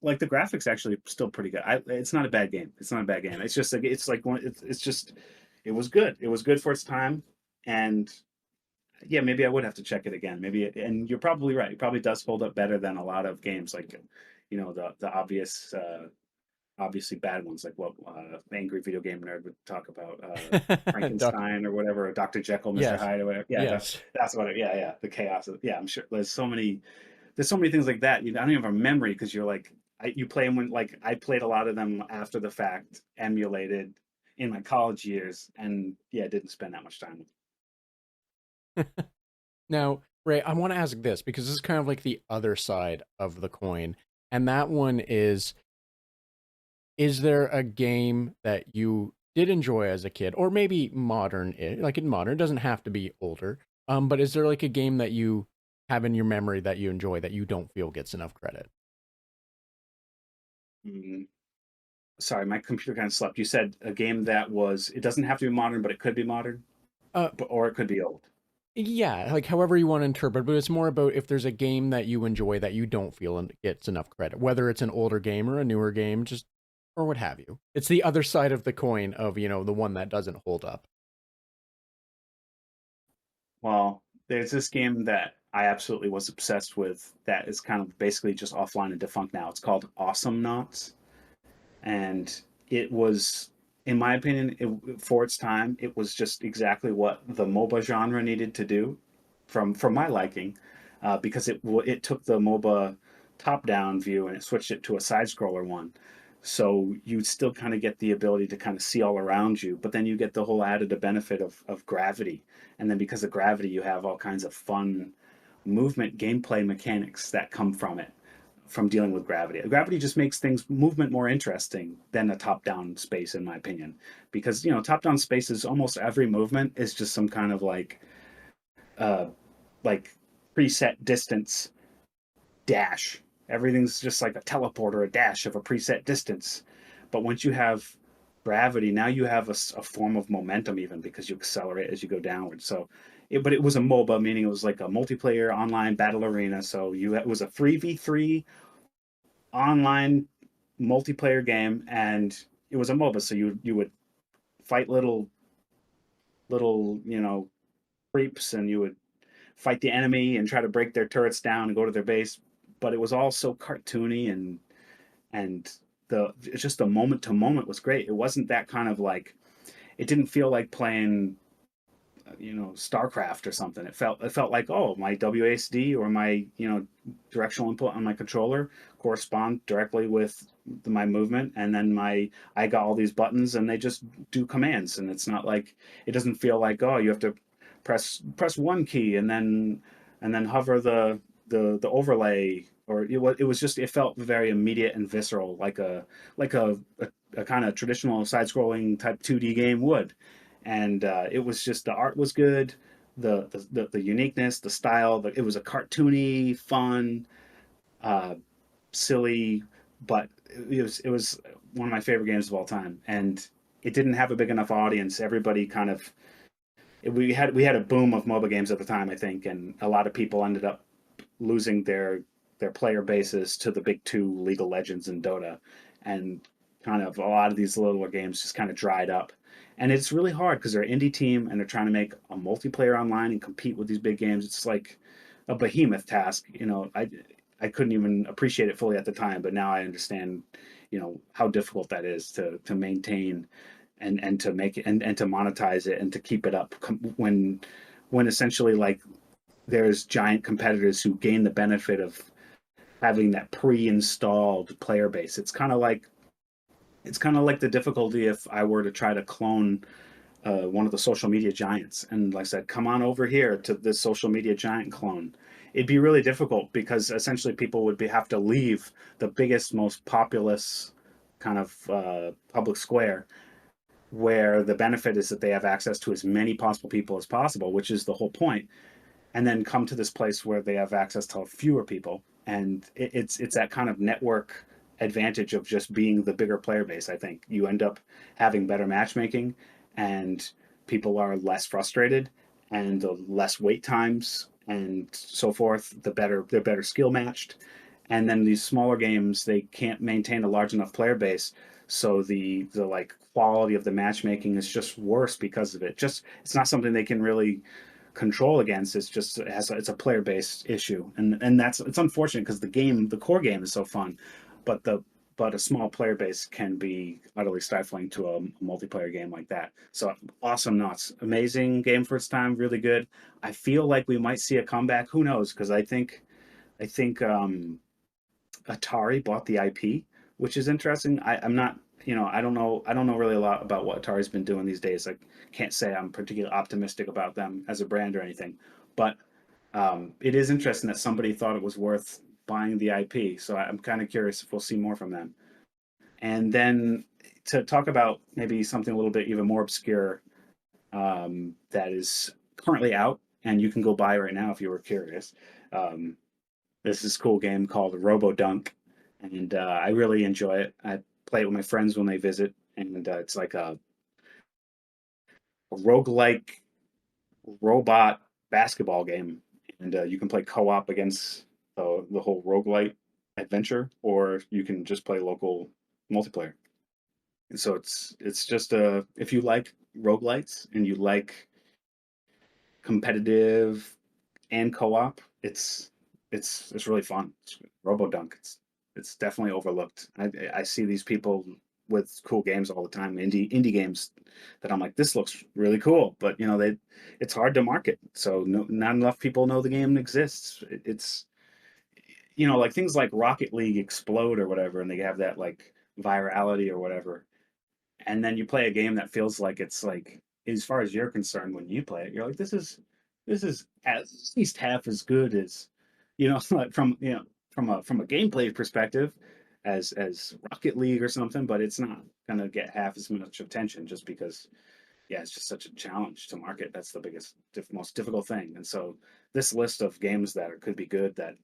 B: like the graphics actually still pretty good. It's not a bad game. It's not a bad game. It's just like it's just it was good. It was good for its time, and yeah, maybe I would have to check it again. And you're probably right. It probably does hold up better than a lot of games like, the obvious, obviously bad ones like what angry video game nerd would talk about,
A: Duck.
B: Frankenstein or whatever, or Dr. Jekyll, Mr.
A: Yes.
B: Hyde or whatever. Yeah,
A: Yes.
B: that's what. Yeah, the chaos. Yeah, I'm sure there's so many things like that. I don't even have a memory because you're like you play them when like I played a lot of them after the fact, emulated in my college years, and yeah, didn't spend that much time.
A: Now, Ray, I want to ask this because this is kind of like the other side of the coin. And that one is there a game that you did enjoy as a kid, or maybe modern, like in modern, it doesn't have to be older. But is there like a game that you have in your memory that you enjoy that you don't feel gets enough credit?
B: Mm, Sorry, my computer kind of slept. You said a game that was, it doesn't have to be modern, but it could be modern,
A: Uh,
B: or it could be old.
A: yeah, like however you want to interpret, but it's more about if there's a game that you enjoy that you don't feel gets enough credit, whether it's an older game or a newer game, just or what have you. It's the other side of the coin of, the one that doesn't hold up.
B: Well, there's this game that I absolutely was obsessed with that is kind of basically just offline and defunct now. It's called Awesome Knots, and it was, in my opinion, for its time, it was just exactly what the MOBA genre needed to do, from my liking, because it took the MOBA top down view and it switched it to a side scroller one. So you still kind of get the ability to kind of see all around you, but then you get the whole added benefit of gravity. And then because of gravity, you have all kinds of fun movement gameplay mechanics that come from it, from dealing with gravity. Gravity just makes things movement more interesting than a top-down space, in my opinion, because top-down spaces, almost every movement is just some kind of uh, like preset distance dash. Everything's just like a teleport or a dash of a preset distance. But once you have gravity, now you have a form of momentum, even because you accelerate as you go downward. But it was a MOBA, meaning it was like a multiplayer online battle arena. So it was a 3v3 online multiplayer game, and it was a MOBA. So you would fight little creeps, and you would fight the enemy and try to break their turrets down and go to their base. But it was all so cartoony, and it's just the moment to moment was great. It wasn't that kind of like, it didn't feel like playing StarCraft or something. It felt like, oh, my WASD or my directional input on my controller correspond directly with my movement, and then I got all these buttons and they just do commands, and it's not like, it doesn't feel like, oh, you have to press one key and then hover the overlay, or it was just, it felt very immediate and visceral, like a kind of traditional side scrolling type 2D game would. And it was just, the art was good, the uniqueness, the style. It was a cartoony, fun, uh, silly, but it was one of my favorite games of all time. And it didn't have a big enough audience. Everybody kind of, we had a boom of MOBA games at the time, I think, and a lot of people ended up losing their player bases to the big two, League of Legends and Dota, and kind of a lot of these littler games just kind of dried up. And it's really hard because they're an indie team and they're trying to make a multiplayer online and compete with these big games. It's like a behemoth task. I I couldn't even appreciate it fully at the time, but now I understand, how difficult that is to maintain and to make it and to monetize it and to keep it up when essentially like there's giant competitors who gain the benefit of having that pre-installed player base. It's kind of like the difficulty if I were to try to clone one of the social media giants, and like I said, come on over here to this social media giant clone. It'd be really difficult because essentially people would have to leave the biggest, most populous kind of public square where the benefit is that they have access to as many possible people as possible, which is the whole point, and then come to this place where they have access to fewer people, and it's that kind of network advantage of just being the bigger player base. I think you end up having better matchmaking, and people are less frustrated, and the less wait times and so forth, they're better skill matched. And then these smaller games, they can't maintain a large enough player base, so the like quality of the matchmaking is just worse because of it. Just it's not something they can really control against. It's a player based issue, and that's it's unfortunate because the core game is so fun, but a small player base can be utterly stifling to a multiplayer game like that. So Awesome Nuts, amazing game for its time, really good. I feel like we might see a comeback. Who knows? Because I think Atari bought the IP, which is interesting. I'm not, I don't know really a lot about what Atari's been doing these days. I can't say I'm particularly optimistic about them as a brand or anything, but it is interesting that somebody thought it was worth buying the IP. So I'm kind of curious if we'll see more from them. And then to talk about maybe something a little bit even more obscure that is currently out and you can go buy right now if you were curious. Um, this is a cool game called Robo Dunk, and I really enjoy it. I play it with my friends when they visit, and it's like a roguelike robot basketball game, and you can play co-op against the whole roguelite adventure, or you can just play local multiplayer. And so it's just if you like roguelites and you like competitive and co-op, it's really fun. It's Robo Dunk. It's definitely overlooked. I see these people with cool games all the time, indie games that I'm like, this looks really cool, but it's hard to market. So not enough people know the game exists. It's like things like Rocket League explode or whatever, and they have that like virality or whatever, and then you play a game that feels like it's like, as far as you're concerned, when you play it, you're like, this is at least half as good as, like from a gameplay perspective as Rocket League or something, but it's not gonna get half as much attention just because, yeah, it's just such a challenge to market. That's the biggest, most difficult thing. And so this list of games that could be good that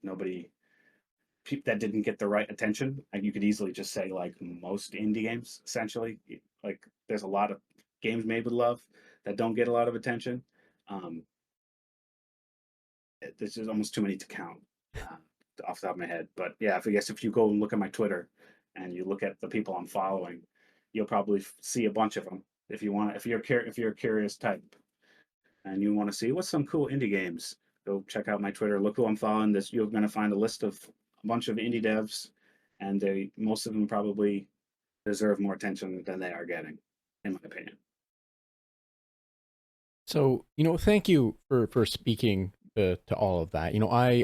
B: that didn't get the right attention, and you could easily just say like most indie games essentially, like there's a lot of games made with love that don't get a lot of attention. um there's just almost too many to count uh, off the top of my head. But yeah, I guess if you go and look at my Twitter and you look at the people I'm following, you'll probably see a bunch of them. If you want, if you're a curious type and you want to see what's some cool indie games, go check out my Twitter. Look who I'm following. This You're going to find a list of a bunch of indie devs, and most of them probably deserve more attention than they are getting, in my opinion.
A: So, thank you for speaking to all of that.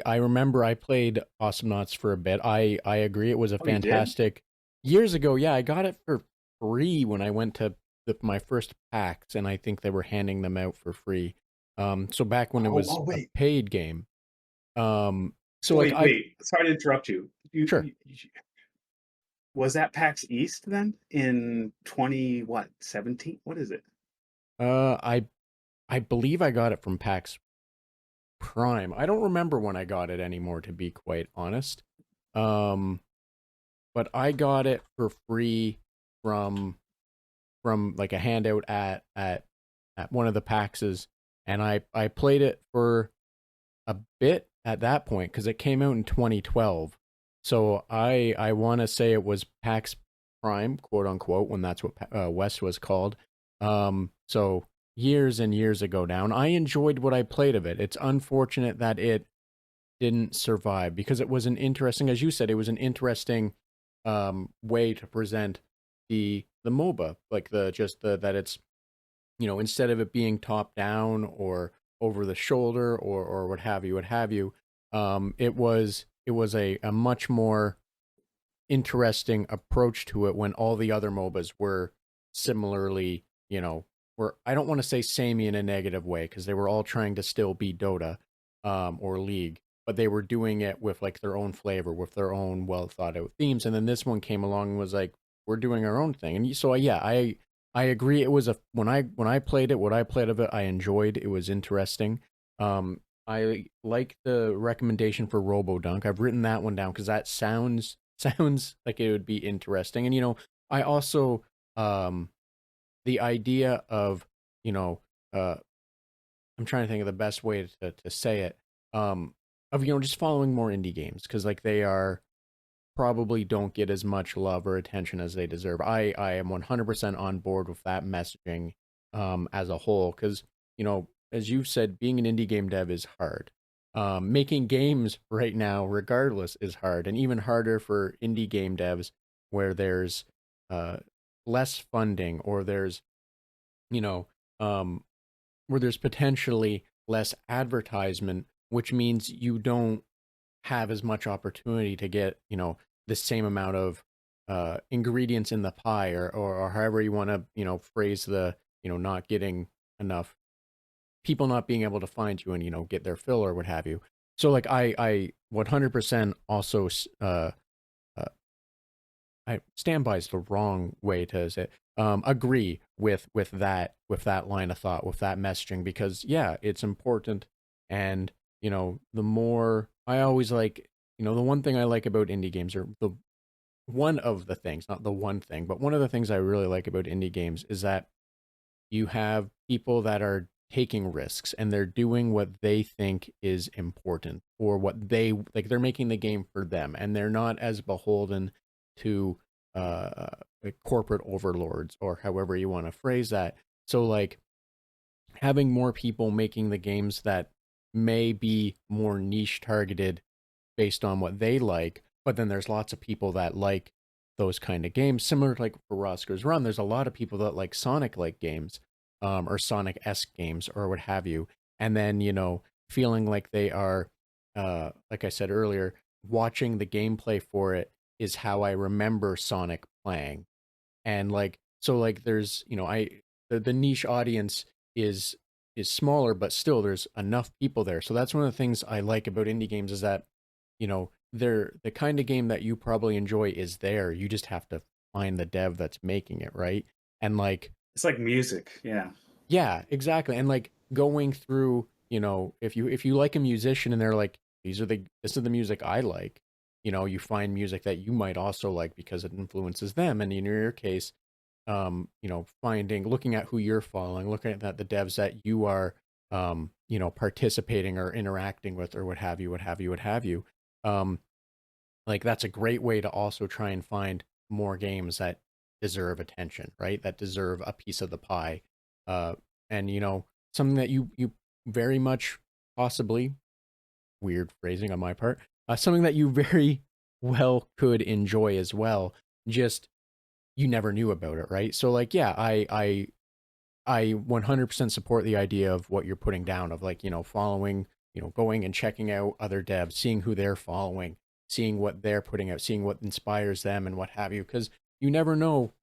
A: I remember I played Awesome Knots for a bit. I agree it was a
B: Oh, you did?
A: fantastic years ago. Yeah, I got it for free when I went to my first PAX, and I think they were handing them out for free. So back when it
B: Oh,
A: was
B: oh,
A: a
B: wait.
A: paid game. So like
B: Wait,
A: I
B: wait. Sorry to interrupt you.
A: sure.
B: Was that PAX East then in 20 what 17? What is it?
A: I believe I got it from PAX Prime. I don't remember when I got it anymore, to be quite honest. Um, but I got it for free from like a handout at one of the PAXs, and I played it for a bit at that point because it came out in 2012. So I want to say it was PAX Prime, quote unquote, when that's what West was called. So years and years ago now, and I enjoyed what I played of it. It's unfortunate that didn't survive because it was an interesting, as you said, it was an interesting way to present the MOBA, like the just the that it's, instead of it being top down or over the shoulder or what have you, it was a much more interesting approach to it when all the other MOBAs were similarly, were, I don't want to say samey in a negative way because they were all trying to still be Dota or League, but they were doing it with like their own flavor, with their own well thought out themes. And then this one came along and was like, we're doing our own thing. And so yeah, I agree. It was a when I played it, what I played of it, I enjoyed. It was interesting. I like the recommendation for Robo Dunk. I've written that one down because that sounds like it would be interesting. And I also the idea of you know uh I'm trying to think of the best way to say it, of just following more indie games because like they are probably don't get as much love or attention as they deserve. I am 100% on board with that messaging as a whole because as you said, being an indie game dev is hard. Making games right now, regardless, is hard, and even harder for indie game devs where there's uh, less funding or there's you know um, where there's potentially less advertisement, which means you don't have as much opportunity to get the same amount of ingredients in the pie, or however you want to phrase the not getting enough people not being able to find you and get their fill or what have you. So like I 100% also uh I stand by is the wrong way to say it. Agree with that line of thought, with that messaging, because yeah, it's important. And the more I always like, the one thing I like about indie games, or the one of the things, not the one thing, but one of the things I really like about indie games is that you have people that are taking risks and they're doing what they think is important, or what they like, they're making the game for them and they're not as beholden to like corporate overlords, or however you want to phrase that. So like having more people making the games that may be more niche targeted based on what they like, but then there's lots of people that like those kind of games. Similar to like for Roskurs Run, there's a lot of people that like Sonic like games, or Sonic esque games, or what have you. And then feeling like they are, like I said earlier, watching the gameplay for it is how I remember Sonic playing. And like so, like there's the niche audience is is smaller, but still there's enough people there. So that's one of the things I like about indie games is that they're the kind of game that you probably enjoy is there. You just have to find the dev that's making it, right? And like,
B: It's like music. Yeah.
A: yeah, exactly. And like going through, if you like a musician and they're like, this is the music I like, you find music that you might also like because it influences them. And in your case, looking at who you're following, looking at the devs that you are participating or interacting with, or what have you, what have you, what have you. Um, like that's a great way to also try and find more games that deserve attention, right? That deserve a piece of the pie. Uh, and something that you very much, possibly, weird phrasing on my part, something that you very well could enjoy as well. Just you never knew about it, right? So like, yeah, I 100% support the idea of what you're putting down, of like, following, going and checking out other devs, seeing who they're following, seeing what they're putting out, seeing what inspires them and what have you. Because you never know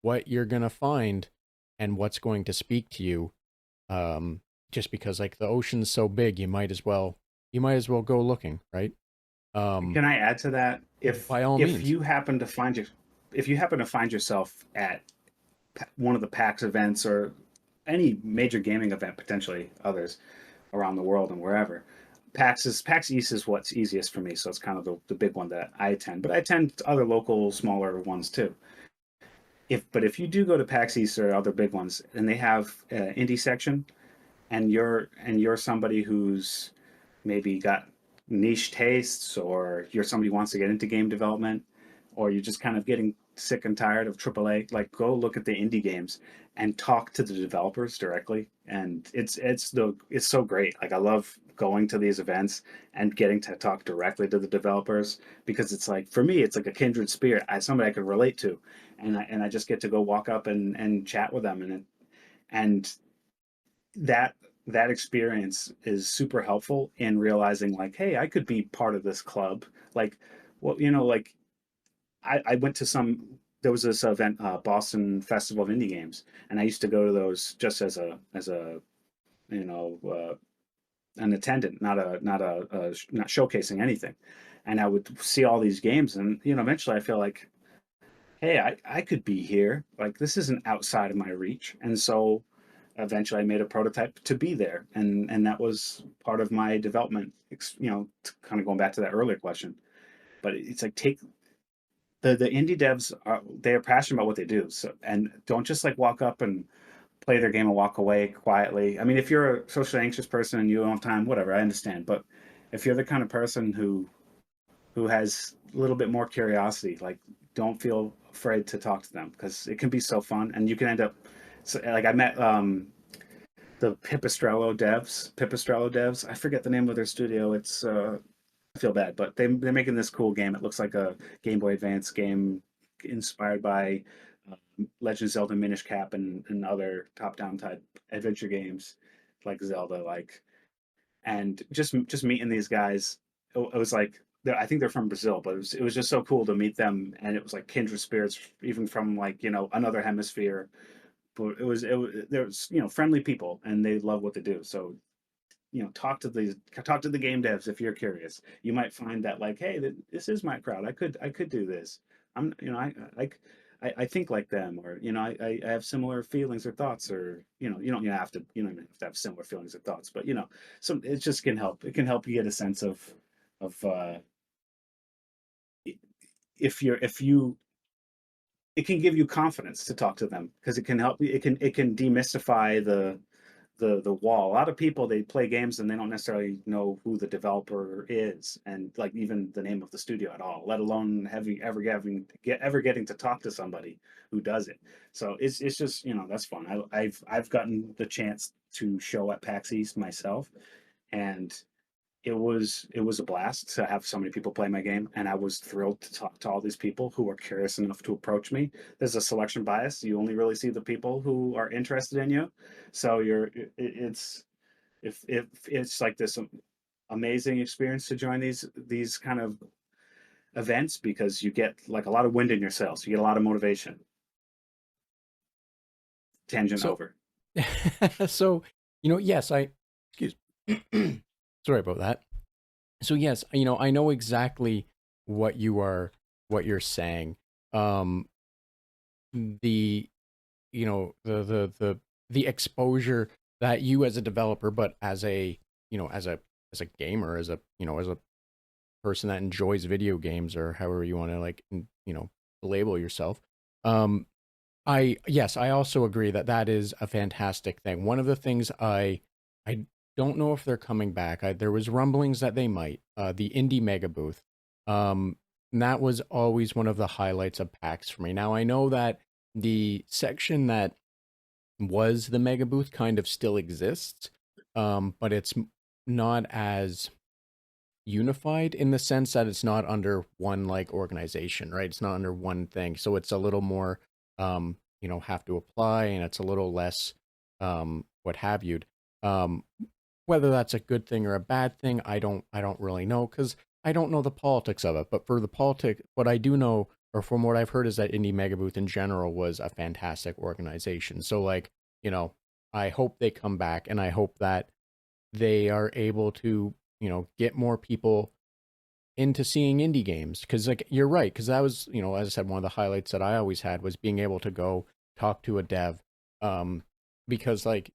A: what you're going to find and what's going to speak to you. Just because like the ocean's so big, you might as well go looking, right?
B: Can I add to that?
A: By all
B: If
A: means.
B: you happen to find your if you happen to find yourself at one of the PAX events or any major gaming event, potentially others around the world and wherever. PAX East is what's easiest for me, so it's kind of the big one that I attend. But I attend other local, smaller ones too. If you do go to PAX East or other big ones, and they have an indie section, and you're somebody who's maybe got niche tastes, or you're somebody who wants to get into game development, or you're just kind of getting sick and tired of AAA, like go look at the indie games and talk to the developers directly. And it's so great. Like I love going to these events and getting to talk directly to the developers, because it's like, for me, it's like a kindred spirit. Somebody I can relate to, and I just get to go walk up and chat with them, and that that experience is super helpful in realizing, like, hey, I could be part of this club. Like, well, like, I went to there was this event, Boston Festival of Indie Games, and I used to go to those just as a you know an attendant, not showcasing anything. And I would see all these games, and eventually I feel like, hey, I could be here. Like, this isn't outside of my reach. And so eventually I made a prototype to be there. And that was part of my development, kind of going back to that earlier question. But it's like, take the indie devs they are passionate about what they do. So, and don't just like walk up and play their game and walk away quietly. I mean, if you're a socially anxious person and you don't have time, whatever, I understand. But if you're the kind of person who has a little bit more curiosity, like, don't feel afraid to talk to them, because it can be so fun, and you can end up. So, like, I met the Pipistrello devs. I forget the name of their studio. It's I feel bad, but they're making this cool game. It looks like a Game Boy Advance game inspired by Legend of Zelda Minish Cap and other top-down type adventure games like Zelda, like. And just meeting these guys, it was like, I think they're from Brazil, but it was just so cool to meet them, and it was like kindred spirits, even from, like, another hemisphere. But there was, friendly people, and they love what they do. So, talk to the game devs if you're curious. You might find that, like, hey, this is my crowd. I could do this. I'm you know I think like them, or I have similar feelings or thoughts, or you don't have to have similar feelings or thoughts, but so it just can help. It can help you get a sense of if you it can give you confidence to talk to them, because it can help you. It can demystify the wall. A lot of people, they play games and they don't necessarily know who the developer is, and, like, even the name of the studio at all, let alone ever getting to talk to somebody who does it. So it's just, that's fun. I've gotten the chance to show at PAX East myself, and it was a blast to have so many people play my game, and I was thrilled to talk to all these people who were curious enough to approach me. There's a selection bias. You only really see the people who are interested in you. So if it's like this amazing experience to join these kind of events, because you get, like, a lot of wind in your sails. You get a lot of motivation. Tangent
A: So,
B: over.
A: so, yes, excuse sorry about that. So yes, I know exactly what you're saying. Um, the, the exposure that you as a developer, but as a, as a gamer, as a person that enjoys video games, or however you want to, like, label yourself. Um, yes, I also agree that that is a fantastic thing. One of the things I don't know if they're coming back. There was rumblings that they might. The Indie Mega Booth. And that was always one of the highlights of PAX for me. Now, I know that the section that was the Mega Booth kind of still exists, but it's not as unified, in the sense that it's not under one, like, organization, right? It's not under one thing. So it's a little more, have to apply, and it's a little less, what have you. Um, Whether that's a good thing or a bad thing, I don't really know, because I don't know the politics of it. But for the politic, what I do know, or from what I've heard, is that Indie Mega Booth in general was a fantastic organization. So, like, I hope they come back, and I hope that they are able to, get more people into seeing indie games, because, like, you're right, because that was, as I said, one of the highlights that I always had was being able to go talk to a dev, um because, like,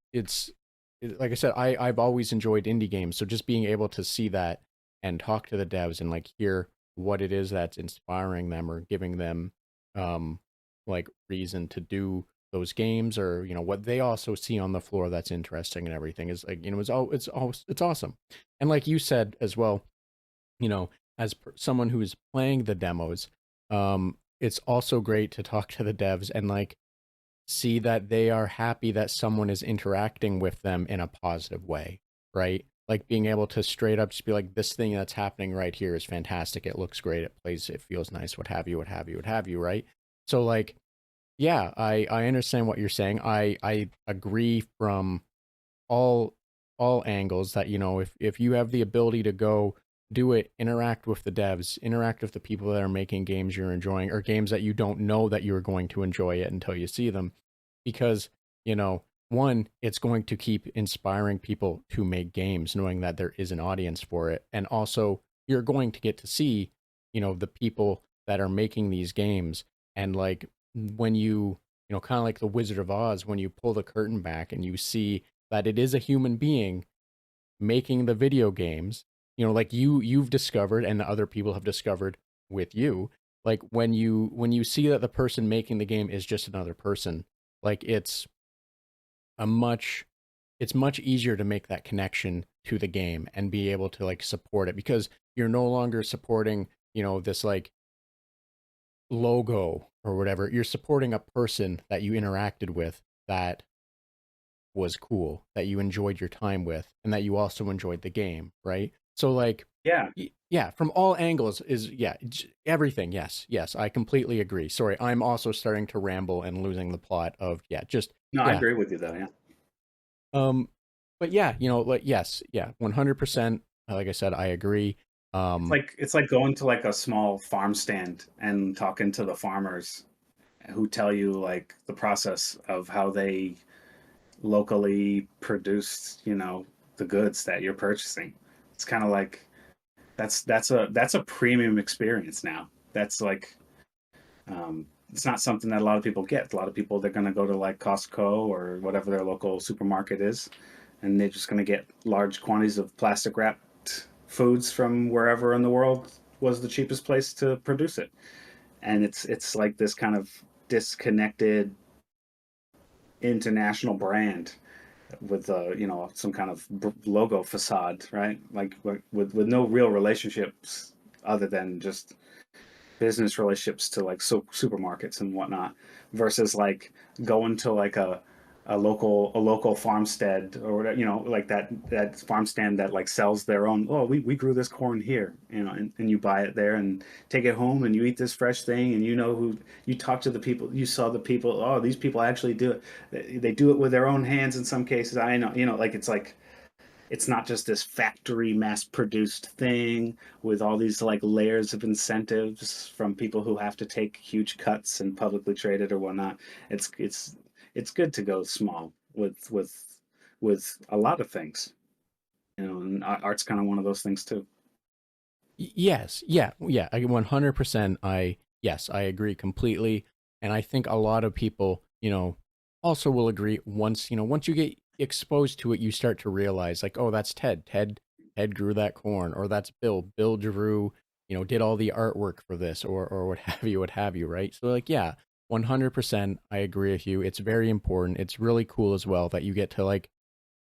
A: like I said, I've always enjoyed indie games, so just being able to see that and talk to the devs and, like, hear what it is that's inspiring them, or giving them, like, reason to do those games, or what they also see on the floor that's interesting and everything, is, like, it's awesome. And like you said as well, as someone who's playing the demos, it's also great to talk to the devs and, like, see that they are happy that someone is interacting with them in a positive way, right? like being able to straight up just be like, this thing that's happening right here is fantastic. It looks great. It plays. It feels nice. What have you? What have you? What have you? Right. So like, yeah, I understand what you're saying. I agree from all all angles that, if you have the ability to go do it, interact with the devs, interact with the people that are making games you're enjoying, or games that you don't know that you're going to enjoy it until you see them, because one, it's going to keep inspiring people to make games knowing that there is an audience for it, and also you're going to get to see the people that are making these games. And like, when kind of like the Wizard of Oz, when you pull the curtain back and you see that it is a human being making the video games, like you've discovered and the other people have discovered with you, like when you see that the person making the game is just another person, like a much it's much easier to make that connection to the game and be able to like support it, because you're no longer supporting this like logo or whatever. You're supporting a person that you interacted with, that was cool, that you enjoyed your time with, and that you also enjoyed the game, right? So like,
B: Yeah.
A: yeah, from all angles is, yeah, everything. Yes, yes, I completely agree. Sorry, I'm also starting to ramble and losing the plot of, yeah, just,
B: No, I
A: yeah.
B: agree with you though. Yeah.
A: Um, but yeah, like, yes, yeah, 100%. Like I said, I agree.
B: It's like going to like a small farm stand and talking to the farmers who tell you like the process of how they locally produced, the goods that you're purchasing. It's kind of like that's a premium experience now. That's like it's not something that a lot of people get. A lot of people, they're going to go to like Costco or whatever their local supermarket is, and they're just going to get large quantities of plastic wrapped foods from wherever in the world was the cheapest place to produce it. And it's like this kind of disconnected international brand with some kind of logo facade, right? Like with no real relationships other than just business relationships to like supermarkets and whatnot, versus like going to like a local farmstead or whatever, like that farm stand that like sells their own. Oh, we grew this corn here, and you buy it there and take it home and you eat this fresh thing, and who you talk to, the people, you saw the people. Oh, these people actually do it. They do it with their own hands in some cases. I know, like it's not just this factory mass produced thing with all these like layers of incentives from people who have to take huge cuts and publicly trade it or whatnot. It's good to go small with a lot of things, and art's kind of one of those things too.
A: Yes, yeah, yeah, I 100%, yes, I agree completely. And I think a lot of people, also will agree, once you get exposed to it, you start to realize like, oh, that's Ted grew that corn, or that's Bill drew, did all the artwork for this, or what have you, right? So like, yeah, 100%, I agree with you. It's very important. It's really cool as well that you get to like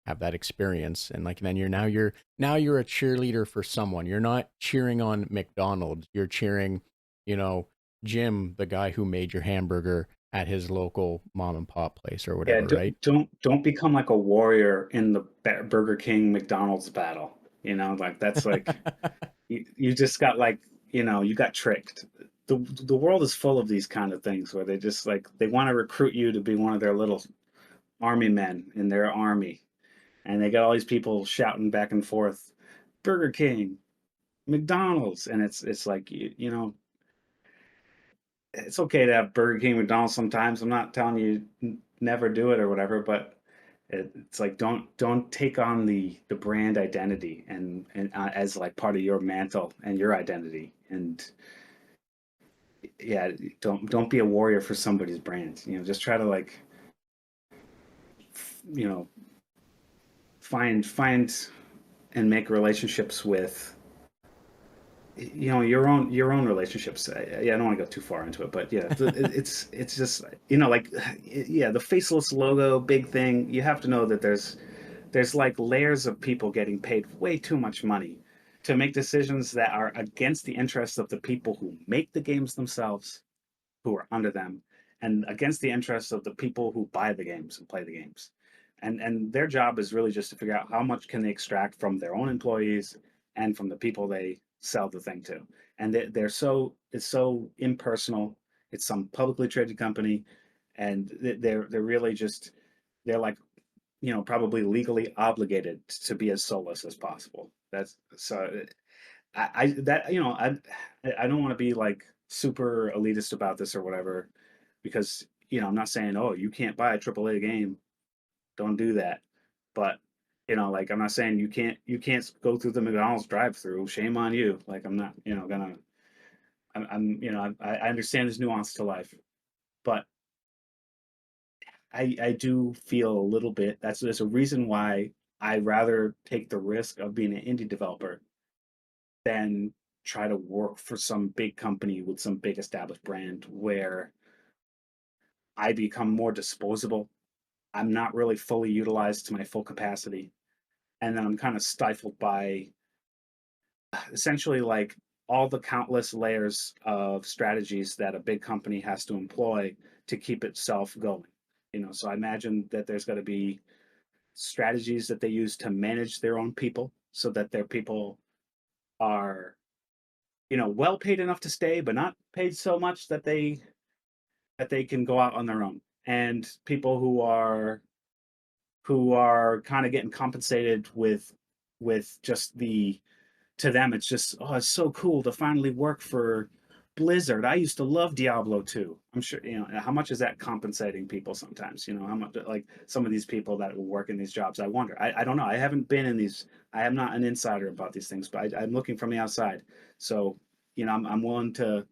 A: have that experience, and like, then you're a cheerleader for someone. You're not cheering on McDonald's, you're cheering, you know Jim, the guy who made your hamburger at his local mom and pop place or
B: Yeah,
A: whatever, right?
B: don't become like a warrior in the Burger King McDonald's battle. Like that's like you just got like, you got tricked. The world is full of these kind of things where they just like they want to recruit you to be one of their little army men in their army, and they got all these people shouting back and forth, Burger King, McDonald's, and it's like it's okay to have Burger King, McDonald's sometimes. I'm not telling you never do it or whatever, but it's like don't take on the brand identity and as like part of your mantle and your identity. And yeah, don't be a warrior for somebody's brand. Just try to like you know find and make relationships with your own relationships. Yeah, I don't want to go too far into it, but yeah, it's just like yeah, the faceless logo big thing. You have to know that there's like layers of people getting paid way too much money to make decisions that are against the interests of the people who make the games themselves, who are under them, and against the interests of the people who buy the games and play the games. and their job is really just to figure out how much can they extract from their own employees and from the people they sell the thing to. And they're so it's so impersonal. It's some publicly traded company, and they're really just they're like, probably legally obligated to be as soulless as possible. That's so I that I don't want to be like super elitist about this or whatever, because I'm not saying, oh, you can't buy a AAA game, don't do that. But like, I'm not saying you can't go through the McDonald's drive-through. Shame on you. Like, I'm not gonna. I understand there's nuance to life, but I do feel a little bit. There's a reason why I rather take the risk of being an indie developer than try to work for some big company with some big established brand where I become more disposable. I'm not really fully utilized to my full capacity, and then I'm kind of stifled by essentially like all the countless layers of strategies that a big company has to employ to keep itself going. So I imagine that there's got to be strategies that they use to manage their own people so that their people are, well paid enough to stay, but not paid so much that they can go out on their own. And people who are kind of getting compensated with just to them, it's just, oh, it's so cool to finally work for Blizzard. I used to love Diablo 2. I'm sure, how much is that compensating people sometimes? How much, like some of these people that will work in these jobs, I wonder. I don't know. I haven't been in these, I am not an insider about these things, but I'm looking from the outside. So, I'm willing to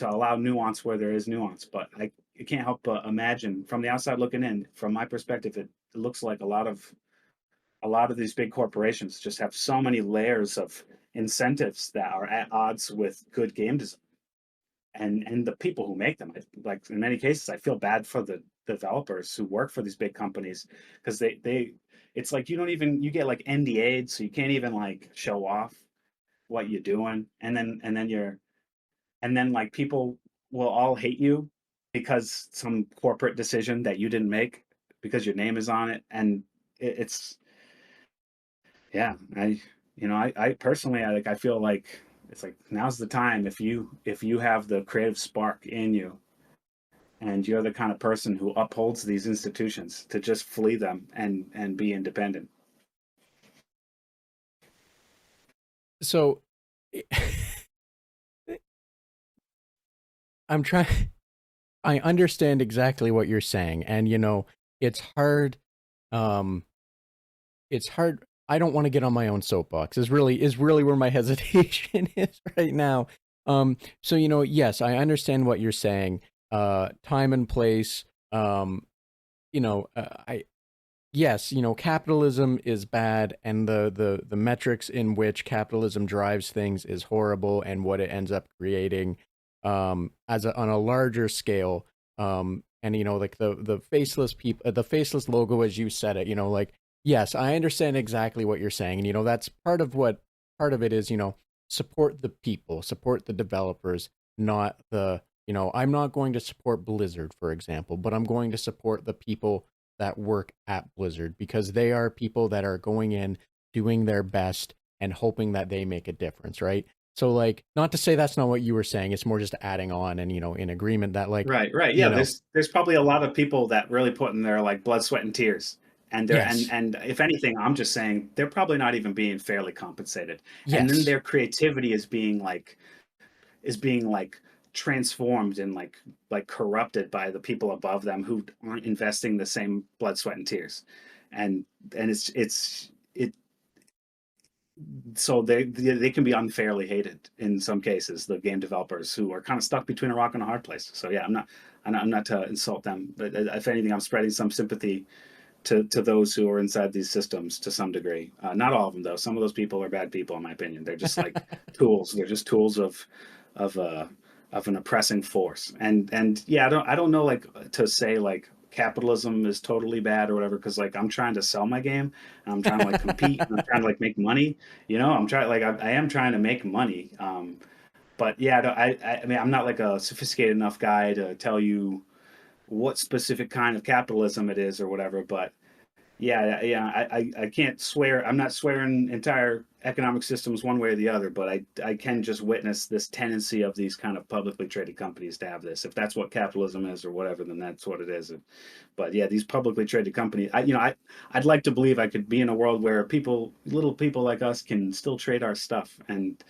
B: allow nuance where there is nuance, but I can't help but imagine from the outside looking in, from my perspective, it looks like a lot of these big corporations just have so many layers of incentives that are at odds with good game design and the people who make them. Like in many cases, I feel bad for the developers who work for these big companies, because they it's like you get like NDA'd, so you can't even like show off what you're doing, and then like people will all hate you because some corporate decision that you didn't make, because your name is on it. And it's yeah, I personally, I feel like it's like now's the time, if you have the creative spark in you and you're the kind of person who upholds these institutions, to just flee them and be independent.
A: So I'm trying. I understand exactly what you're saying, and it's hard. Um, it's hard. I don't want to get on my own soapbox. Is really where my hesitation is right now. So yes, I understand what you're saying. Time and place. I yes, capitalism is bad, and the metrics in which capitalism drives things is horrible, and what it ends up creating, on a larger scale. And like the faceless people, the faceless logo, as you said it. Like, yes, I understand exactly what you're saying, and that's part of it is, support the people, support the developers, not the. I'm not going to support Blizzard, for example, but I'm going to support the people that work at Blizzard, because they are people that are going in, doing their best, and hoping that they make a difference, right? So, like, not to say that's not what you were saying, it's more just adding on, and in agreement that, like,
B: Right, right.
A: you
B: Yeah,
A: know,
B: there's probably a lot of people that really put in their like blood, sweat, and tears. And they're
A: yes,
B: and if anything, I'm just saying they're probably not even being fairly compensated. And then
A: yes,
B: their creativity is being like transformed and like corrupted by the people above them who aren't investing the same blood, sweat, and tears. And it so they can be unfairly hated in some cases, the game developers who are kind of stuck between a rock and a hard place. So yeah, I'm not to insult them, but if anything, I'm spreading some sympathy to those who are inside these systems to some degree. Not all of them though. Some of those people are bad people in my opinion. They're just like tools. They're just tools of uh of an oppressing force. And yeah, I don't know, like, to say like capitalism is totally bad or whatever, because like I'm trying to sell my game, and I'm trying to like compete, and I'm trying to like make money. I'm trying, like, I am trying to make money. But yeah, I mean, I'm not like a sophisticated enough guy to tell you what specific kind of capitalism it is or whatever. But Yeah. I can't swear. I'm not swearing entire economic systems one way or the other, but I can just witness this tendency of these kind of publicly traded companies to have this. If that's what capitalism is or whatever, then that's what it is. But yeah, these publicly traded companies, I'd like to believe I could be in a world where people, little people like us, can still trade our stuff, and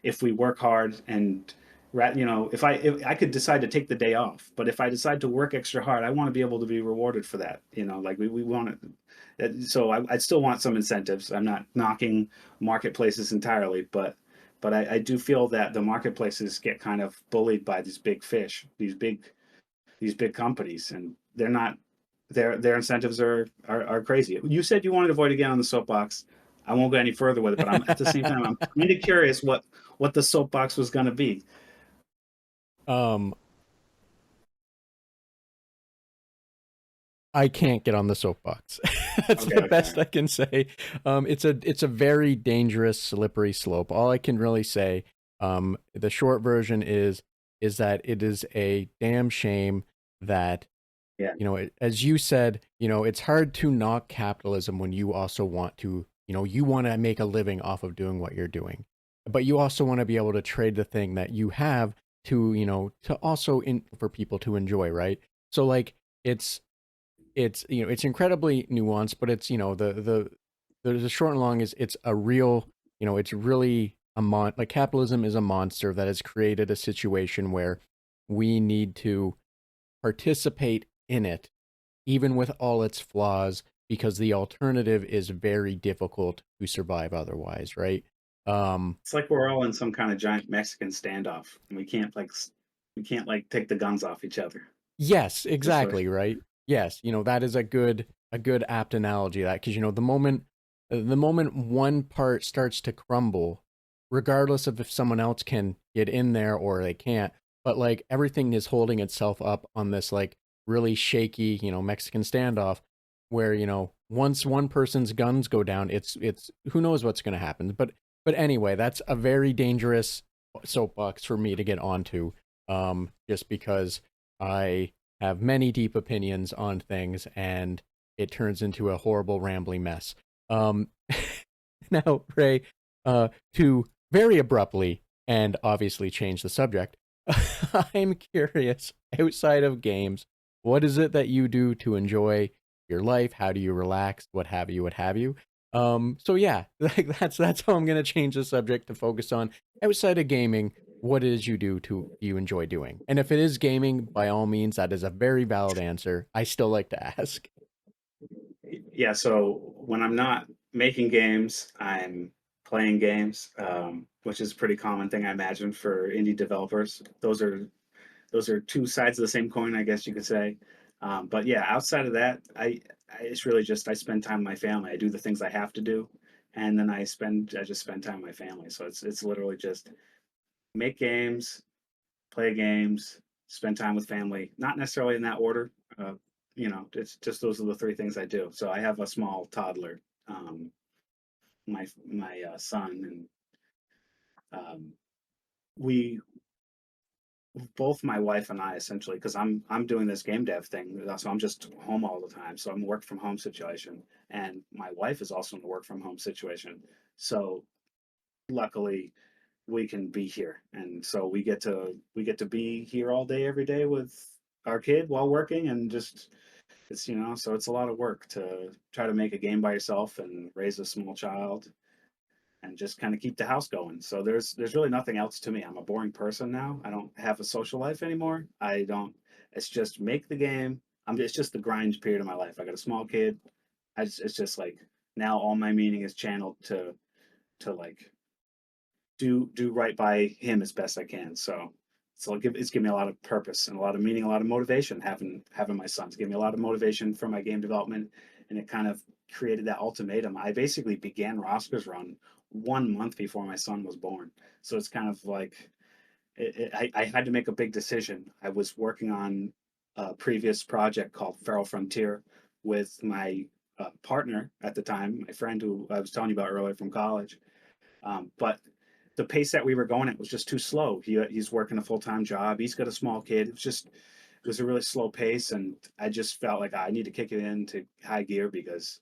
B: if we work hard and if I could decide to take the day off, but if I decide to work extra hard, I want to be able to be rewarded for that. Like we want it. So I still want some incentives. I'm not knocking marketplaces entirely, but I do feel that the marketplaces get kind of bullied by these big fish, these big companies, and they're not their incentives are crazy. You said you wanted to avoid again on the soapbox. I won't go any further with it, but I'm at the same time I'm kind of curious what the soapbox was going to be.
A: Um, I can't get on the soapbox. That's
B: Okay,
A: the
B: okay.
A: best I can say. It's a very dangerous, slippery slope. All I can really say, the short version is that it is a damn shame that
B: Yeah.
A: as you said, it's hard to knock capitalism when you also want to, you want to make a living off of doing what you're doing, but you also want to be able to trade the thing that you have to, to also for people to enjoy, right? So like it's it's incredibly nuanced, but it's the short and long is it's a real it's really like capitalism is a monster that has created a situation where we need to participate in it even with all its flaws because the alternative is very difficult to survive otherwise, right? um
B: It's like we're all in some kind of giant Mexican standoff, and we can't like take the guns off each other.
A: yes,
B: Just like
A: exactly, right. Yes, that is a good apt analogy of that because the moment one part starts to crumble, regardless of if someone else can get in there or they can't, but like everything is holding itself up on this like really shaky, Mexican standoff where, once one person's guns go down, it's who knows what's going to happen. But anyway, that's a very dangerous soapbox for me to get onto, just because I have many deep opinions on things and it turns into a horrible rambling mess. Um, now, Ray, to very abruptly and obviously change the subject, I'm curious, outside of games, what is it that you do to enjoy your life? How do you relax? What have you? What have you? So yeah, like that's how I'm gonna change the subject to focus on outside of gaming. What it is you do to you enjoy doing, and if it is gaming, by all means, that is a very valid answer. I still like to ask.
B: yeah. So when I'm not making games, I'm playing games, which is a pretty common thing I imagine for indie developers. Those are two sides of the same coin, I guess you could say. But yeah, outside of that, it's really just I spend time with my family. I do the things I have to do, and then I just spend time with my family. So it's literally just make games, play games, spend time with family. Not necessarily in that order. It's just those are the three things I do. So I have a small toddler, my son, and um, we both my wife and I essentially because I'm doing this game dev thing, so I'm just home all the time. So I'm a work from home situation, and my wife is also in a work from home situation. So luckily we can be here, and so we get to be here all day every day with our kid while working, and just so it's a lot of work to try to make a game by yourself and raise a small child and just kind of keep the house going. So there's really nothing else to me. I'm a boring person now. I don't have a social life anymore. I don't. It's just make the game. It's just the grind period of my life. I got a small kid. It's just like now all my meaning is channeled to like do right by him as best I can. So it's given me a lot of purpose and a lot of meaning, a lot of motivation having my sons. Give me a lot of motivation for my game development, and it kind of created that ultimatum. I basically began Roskurs Run 1 month before my son was born, so it's kind of like I had to make a big decision. I was working on a previous project called Feral Frontier with my partner at the time, my friend who I was telling you about earlier from college, but the pace that we were going at was just too slow. He's working a full time job. He's got a small kid. It was a really slow pace, and I just felt like I need to kick it into high gear because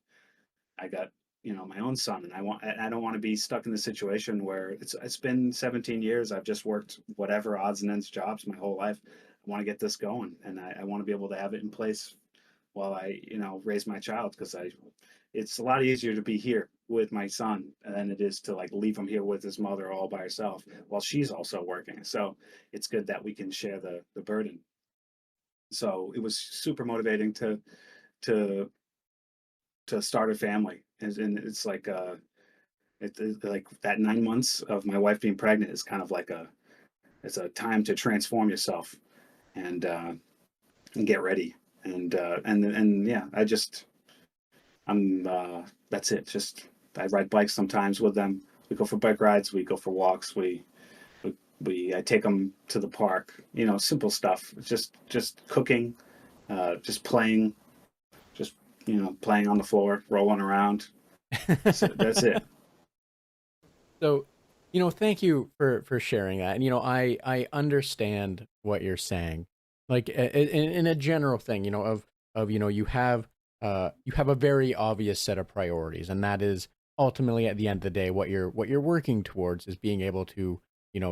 B: I got, my own son, and I don't want to be stuck in the situation where it's been 17 years. I've just worked whatever odds and ends jobs my whole life. I want to get this going, and I want to be able to have it in place while I, raise my child, because it's a lot easier to be here with my son than it is to like leave him here with his mother all by herself while she's also working. So it's good that we can share the burden. So it was super motivating to to start a family, and it's like like that 9 months of my wife being pregnant is kind of like it's a time to transform yourself and get ready, and yeah, that's it. Just I ride bikes sometimes with them. We go for bike rides. We go for walks. I take them to the park. Simple stuff. Just cooking, just playing, just playing on the floor, rolling around. So that's it.
A: So, thank you for sharing that. And I understand what you're saying. Like in a general thing, of you have a very obvious set of priorities, and that is ultimately at the end of the day what you're working towards is being able to,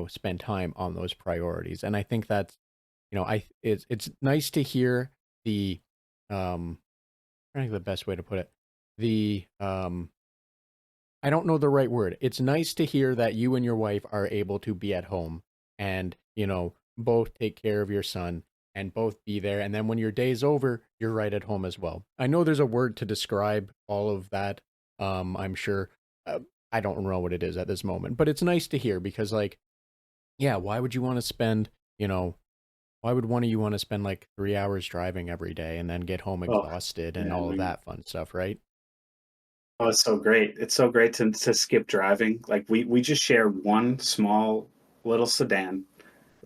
A: spend time on those priorities. And I think that's, it's nice to hear the I think the best way to put it, the I don't know the right word. It's nice to hear that you and your wife are able to be at home and, both take care of your son and both be there. And then when your day's over, you're right at home as well. I know there's a word to describe all of that. I'm sure. I don't know what it is at this moment, but it's nice to hear because, like, yeah, why would you want to spend, why would one of you want to spend like 3 hours driving every day and then get home
B: Oh,
A: exhausted and
B: yeah.
A: all of that fun stuff, right?
B: Oh, it's so great. It's so great to skip driving. Like we just share one small little sedan,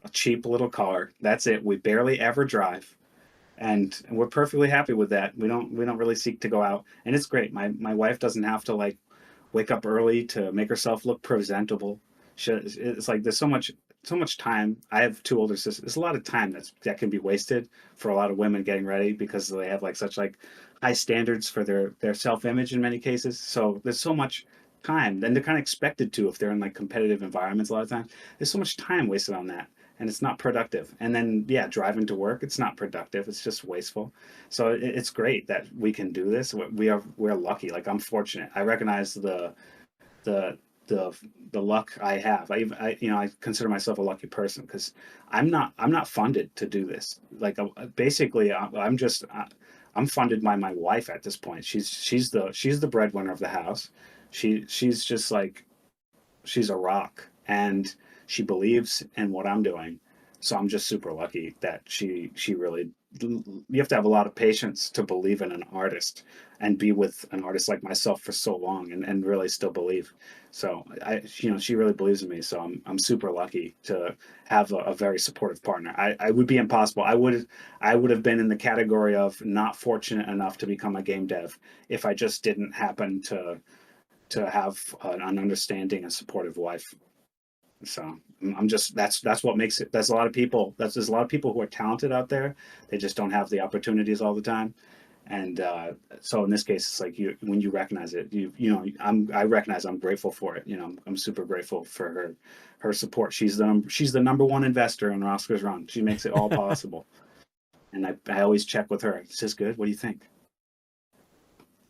B: a cheap little car. That's it. We barely ever drive, and we're perfectly happy with that. We don't really seek to go out, and it's great. My wife doesn't have to like wake up early to make herself look presentable. It's like there's so much time. I have two older sisters. There's a lot of time that can be wasted for a lot of women getting ready because they have like such like high standards for their self image in many cases. So there's so much time. Then they're kind of expected to if they're in like competitive environments a lot of times. There's so much time wasted on that. And it's not productive. And then, yeah, driving to work, it's not productive. It's just wasteful. So it's great that we can do this. We're lucky. Like I'm fortunate. I recognize the the the luck I have. I consider myself a lucky person because I'm not funded to do this. Like basically, I'm funded by my wife at this point. She's the breadwinner of the house. She's just like she's a rock, and she believes in what I'm doing. So I'm just super lucky that she really, you have to have a lot of patience to believe in an artist and be with an artist like myself for so long and really still believe. So she really believes in me. So I'm super lucky to have a very supportive partner. I would be impossible. I would have been in the category of not fortunate enough to become a game dev if I just didn't happen to have an understanding and supportive wife. So I'm just that's what makes it. There's a lot of people who are talented out there. They just don't have the opportunities all the time. And so in this case, it's like when you recognize it, I recognize I'm grateful for it. I'm super grateful for her support. She's the number one investor in Roskurs Run. She makes it all possible. And I always check with her. Is this good? What do you think?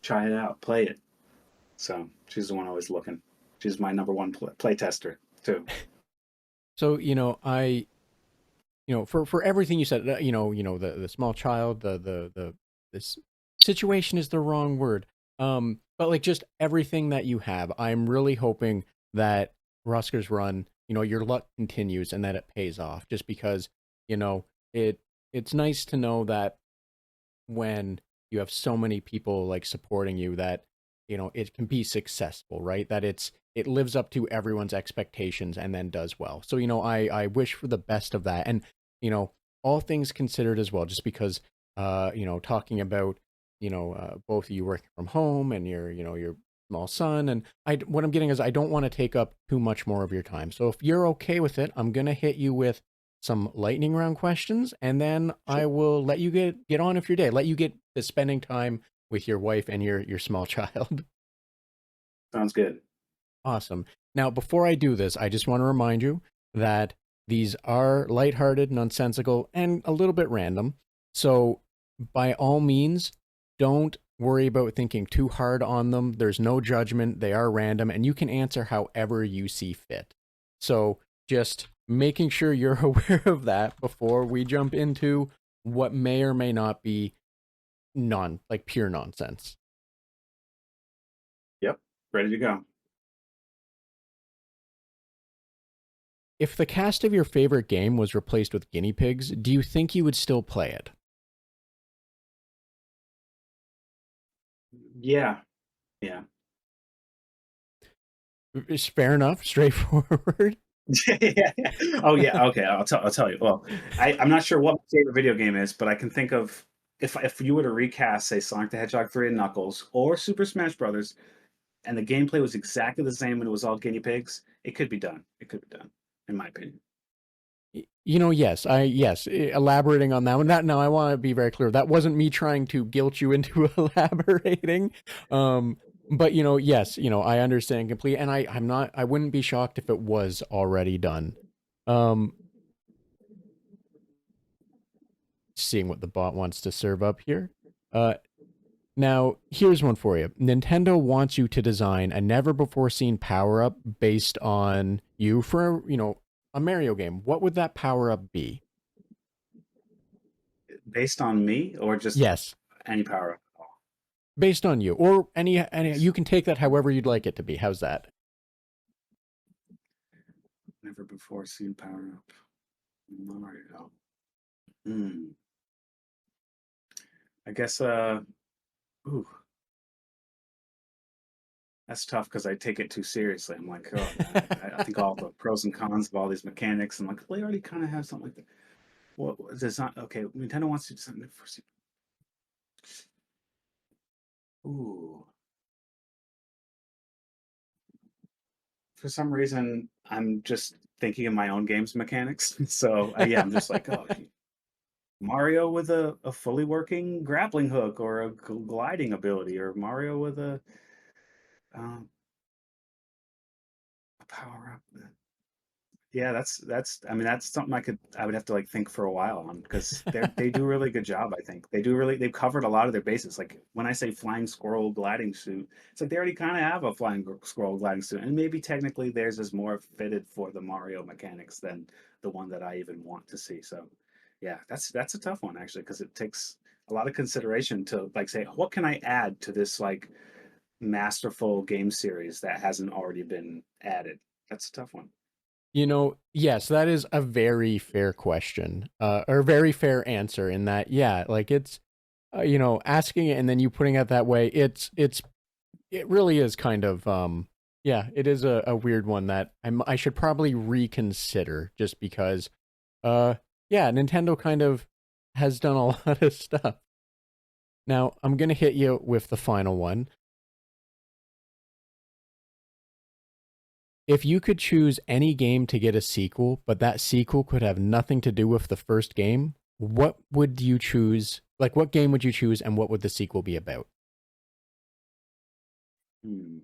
B: Try it out. Play it. So she's the one always looking. She's my number one play tester too.
A: So, for everything you said, the small child, this situation is the wrong word. But like just everything that you have, I'm really hoping that Roskurs Run, your luck continues and that it pays off. Just because, you know, it it's nice to know that when you have so many people like supporting you that it can be successful, right? That it lives up to everyone's expectations and then does well. So I wish for the best of that. And all things considered as well, just because talking about both of you working from home and your small son, and what I'm getting is I don't want to take up too much more of your time. So if you're okay with it, I'm gonna hit you with some lightning round questions, and then I
B: Sure.
A: will let you get on with your day. Let you get to spending time with your wife and your small child.
B: Sounds good.
A: Awesome. Now, before I do this, I just want to remind you that these are lighthearted, nonsensical, and a little bit random. So, by all means, don't worry about thinking too hard on them. There's no judgment. They are random, and you can answer however you see fit. So, just making sure you're aware of that before we jump into what may or may not be like pure nonsense.
B: Yep. Ready to go.
A: If the cast of your favorite game was replaced with guinea pigs, do you think you would still play it?
B: Yeah. Yeah.
A: It's fair enough, straightforward.
B: Yeah. Oh yeah. Okay. I'll tell you. Well, I'm not sure what my favorite video game is, but I can think of if you were to recast, say, Sonic the Hedgehog 3 and Knuckles or Super Smash Brothers, and the gameplay was exactly the same and it was all guinea pigs, it could be done. It could be done, in my opinion.
A: Yes, elaborating on that one. That now I want to be very clear. That wasn't me trying to guilt you into elaborating. Um, but yes, I understand completely, and I wouldn't be shocked if it was already done. Um, Seeing what the bot wants to serve up here. Now, here's one for you. Nintendo wants you to design a never before seen power up based on you for, a Mario game. What would that power up be?
B: Based on me or just
A: Yes,
B: any power up at all?
A: based on you, or any. You can take that however you'd like it to be. How's that?
B: Never before seen power up. Mario. Hmm. I guess ooh, that's tough because I take it too seriously. I'm like, oh, I think all the pros and cons of all these mechanics. I'm like, well, they already kind of have something like that. What design? Okay, Nintendo wants to design it for. Ooh, for some reason, I'm just thinking of my own game's mechanics. So yeah, I'm just like, oh, Mario with a fully working grappling hook or a gliding ability, or Mario with um, a power up. Yeah, that's I mean, that's something I would have to, like, think for a while on because they do a really good job, I think. They've covered a lot of their bases, like, when I say flying squirrel gliding suit, it's like they already kinda have a flying squirrel gliding suit, and maybe technically theirs is more fitted for the Mario mechanics than the one that I even want to see, so, yeah, that's a tough one actually because it takes a lot of consideration to, like, say, "What can I add to this, like, masterful game series that hasn't already been added?" That's a tough one.
A: Yes, that is a very fair question, or very fair answer. In that, yeah, like it's, asking it and then you putting it that way. It really is kind of, yeah, it is a weird one that I should probably reconsider just because, uh, yeah, Nintendo kind of has done a lot of stuff. Now, I'm gonna hit you with the final one. If you could choose any game to get a sequel, but that sequel could have nothing to do with the first game, what would you choose? Like, what game would you choose, and what would the sequel be about?
B: Hmm.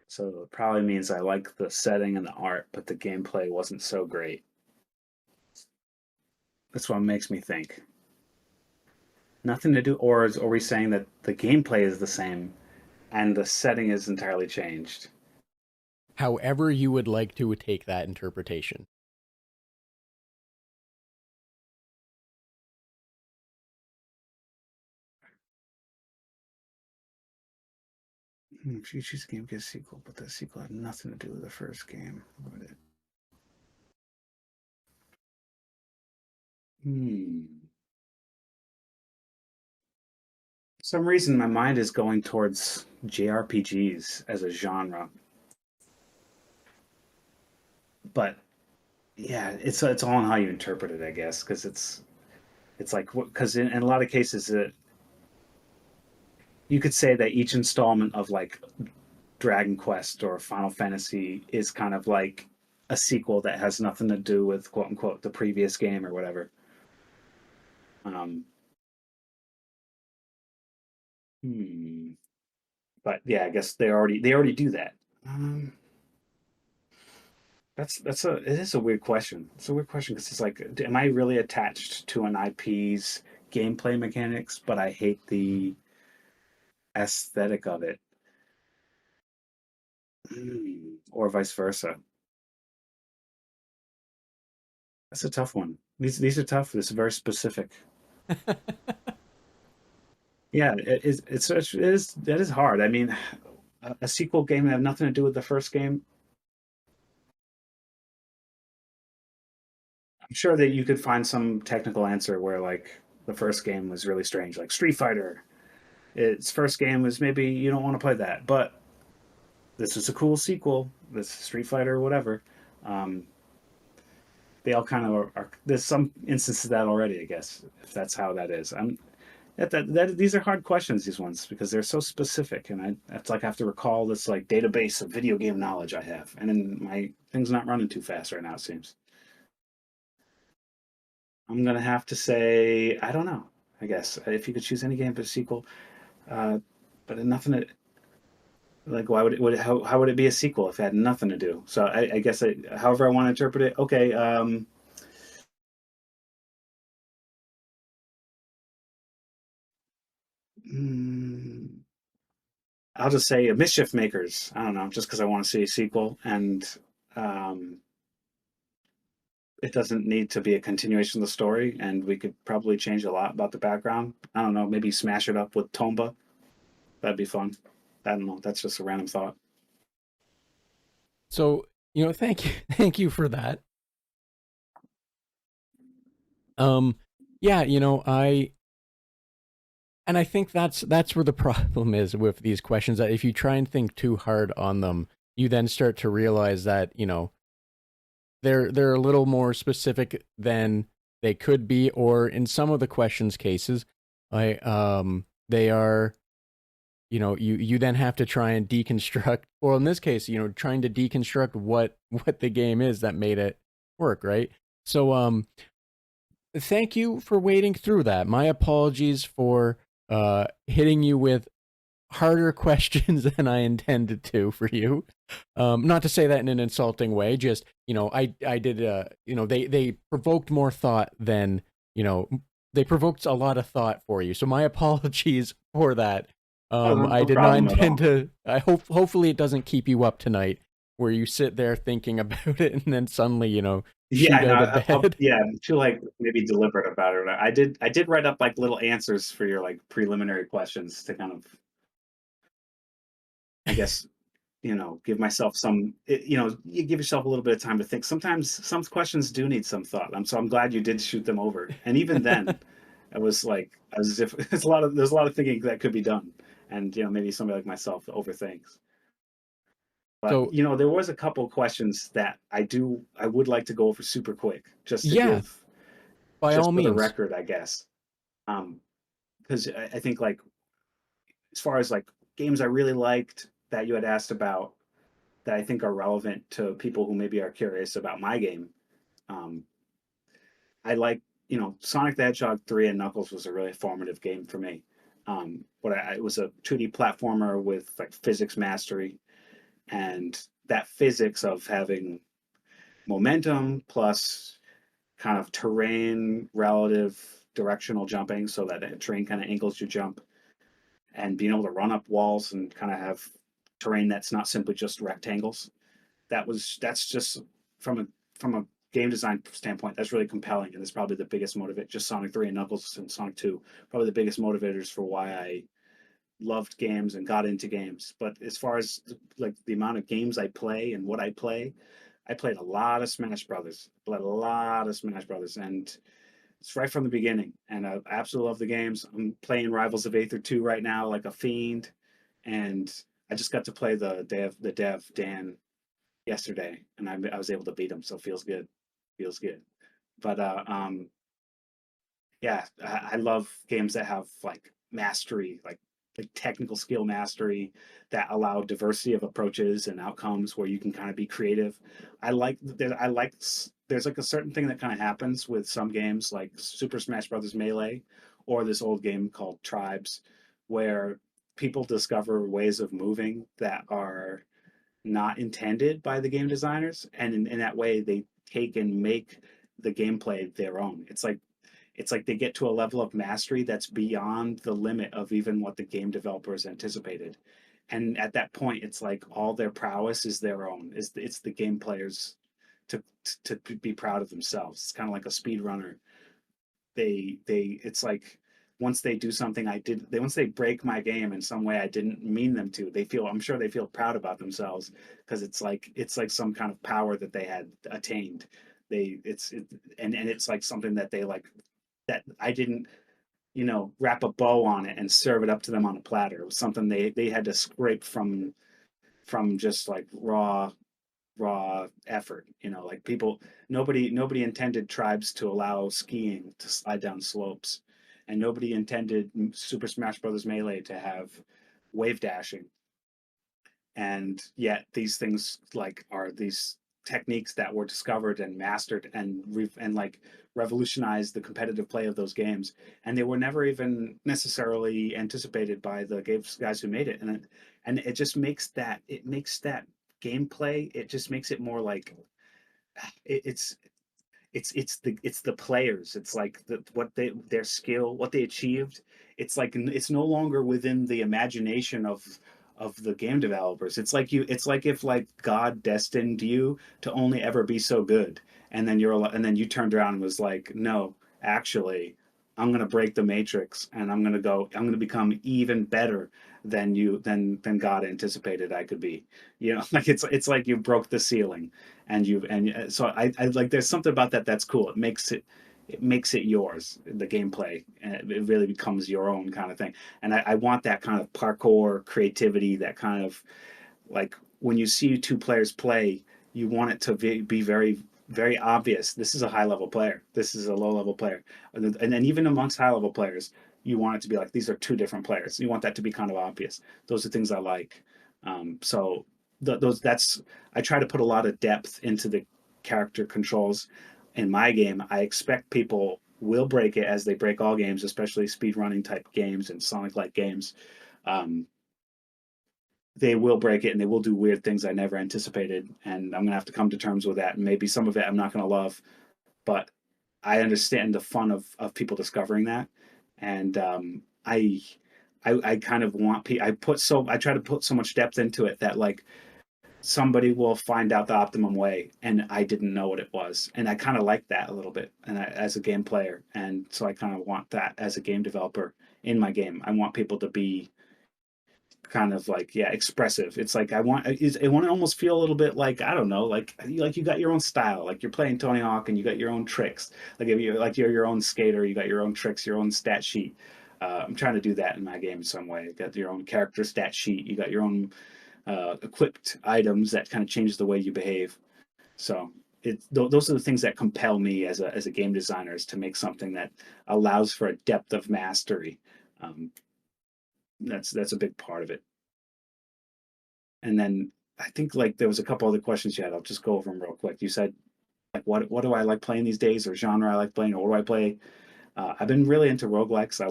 B: So it probably means I like the setting and the art, but the gameplay wasn't so great. That's what makes me think. Nothing to do, or are we saying that the gameplay is the same and the setting is entirely changed?
A: However, you would like to take that interpretation.
B: If you choose a game, get a sequel, but the sequel had nothing to do with the first game. What would it? Hmm. For some reason, my mind is going towards JRPGs as a genre, but yeah, it's all on how you interpret it, I guess, because it's like because in a lot of cases, you could say that each installment of like Dragon Quest or Final Fantasy is kind of like a sequel that has nothing to do with quote unquote the previous game or whatever. Um, hmm. But yeah, I guess they already do that. Um, it is a weird question. It's a weird question because it's like, am I really attached to an IP's gameplay mechanics, but I hate the aesthetic of it, or vice versa? That's a tough one. These are tough. This is very specific. Yeah, it is that is hard. I mean, a sequel game that have nothing to do with the first game. I'm sure that you could find some technical answer where like the first game was really strange, like Street Fighter. Its first game was maybe you don't want to play that, but this is a cool sequel. This Street Fighter or whatever. Um, they all kind of there's some instances of that already, I guess, if that's how that is. These are hard questions, these ones, because they're so specific, and it's like I have to recall this like database of video game knowledge I have, and then my thing's not running too fast right now. It seems I'm gonna have to say I don't know. I guess if you could choose any game but a sequel, uh, but nothing to, like why how would it be a sequel if it had nothing to do? So I guess however I want to interpret it. Okay, mm, I'll just say Mischief Makers. I don't know, just because I want to see a sequel, and um, it doesn't need to be a continuation of the story, and we could probably change a lot about the background. I don't know, maybe smash it up with Tomba. That'd be fun. I don't know. That's just a random thought.
A: So, thank you, thank you for that. Um, yeah, I think that's where the problem is with these questions. That if you try and think too hard on them, you then start to realize that they're a little more specific than they could be, or in some of the questions cases, they are. You then have to try and deconstruct. Well, in this case, trying to deconstruct what the game is that made it work, right? So, thank you for wading through that. My apologies for hitting you with harder questions than I intended to for you. Not to say that in an insulting way. Just I did. They provoked more thought than they provoked a lot of thought for you. So my apologies for that.
B: Oh, no,
A: I
B: no
A: did not
B: problem at
A: intend
B: all.
A: to. Hopefully it doesn't keep you up tonight, where you sit there thinking about it and then suddenly
B: Yeah,
A: shoot
B: no,
A: out of bed.
B: yeah, I feel like maybe deliberate about it. I did write up like little answers for your like preliminary questions to kind of, I guess, give myself some, you give yourself a little bit of time to think. Sometimes some questions do need some thought. I'm glad you did shoot them over. And even then, it was like, I was as if there's a lot of thinking that could be done. And, maybe somebody like myself overthinks. But,
A: So
B: there was a couple questions that I would like to go over super quick just to
A: yeah,
B: give,
A: by
B: just
A: all
B: for the
A: means.
B: record, I guess. Um, because I think like, as far as like games I really liked that you had asked about, that I think are relevant to people who maybe are curious about my game. Um, I like, Sonic the Hedgehog 3 and Knuckles was a really formative game for me. It was a 2D platformer with like physics mastery, and that physics of having momentum plus kind of terrain relative directional jumping so that the terrain kind of angles you jump, and being able to run up walls and kind of have terrain that's not simply just rectangles. That's just from a from a game design standpoint, that's really compelling, and it's probably the biggest motivator. Just Sonic 3 and Knuckles and Sonic 2, probably the biggest motivators for why I loved games and got into games. But as far as like the amount of games I play and what I played a lot of Smash Brothers. Played a lot of Smash Brothers, and it's right from the beginning. And I absolutely love the games. I'm playing Rivals of Aether 2 right now, like a fiend, and I just got to play the dev Dan yesterday, and I was able to beat him, so it feels good. Feels good. But yeah, I love games that have like mastery, like like technical skill mastery that allow diversity of approaches and outcomes where you can kind of be creative. There's like a certain thing that kind of happens with some games like Super Smash Brothers Melee or this old game called Tribes, where people discover ways of moving that are not intended by the game designers, and in that way they take and make the gameplay their own. It's like they get to a level of mastery that's beyond the limit of even what the game developers anticipated. And at that point, it's like all their prowess is their own. It's the game players to to be proud of themselves. It's kind of like a speedrunner. It's like once they do something once they break my game in some way I didn't mean them to, I'm sure they feel proud about themselves because it's like some kind of power that they had attained. And it's like something that they like, that I didn't, wrap a bow on it and serve it up to them on a platter. It was something they had to scrape from just like raw effort. Like nobody intended Tribes to allow skiing to slide down slopes, and nobody intended Super Smash Brothers Melee to have wave dashing. And yet these things like are these techniques that were discovered and mastered and like revolutionized the competitive play of those games, and they were never even necessarily anticipated by the guys who made it. And it just makes that gameplay, it just makes it more like it's it's the players. It's like their skill, what they achieved. It's like it's no longer within the imagination of the game developers. It's like if like God destined you to only ever be so good, and then you turned around and was like, no, actually, I'm gonna break the matrix, and I'm gonna become even better than God anticipated I could be. Like it's like you broke the ceiling, and so I like, there's something about that that's cool. It makes it yours, the gameplay, and it really becomes your own kind of thing. And I want that kind of parkour creativity, that kind of like when you see two players play, you want it to be very, very obvious. This is a high level player. This is a low level player. And then even amongst high level players, you want it to be like these are two different players. You want that to be kind of obvious. Those are things I like. So those that's I try to put a lot of depth into the character controls in my game. I expect people will break it, as they break all games, especially speed running type games and Sonic like games. Um, they will break it and they will do weird things I never anticipated, and I'm gonna have to come to terms with that. And maybe some of it I'm not gonna love, but I understand the fun of people discovering that. And I kind of I try to put so much depth into it that like somebody will find out the optimum way and I didn't know what it was, and I kind of like that a little bit, as a game player. And so I kind of want that as a game developer in my game. I want people to be kind of like, yeah, expressive. It's like I want to almost feel a little bit like, I don't know, like you got your own style, like you're playing Tony Hawk and you got your own tricks. Like if you're your own skater, you got your own tricks, your own stat sheet. I'm trying to do that in my game in some way. You got your own character stat sheet, you got your own equipped items that kind of change the way you behave. So those are the things that compel me as a game designer, is to make something that allows for a depth of mastery. Um, that's a big part of it. And then I think like there was a couple other questions you had. I'll just go over them real quick. You said like what do I like playing these days, or genre I like playing, or what do I play? I've been really into roguelikes. I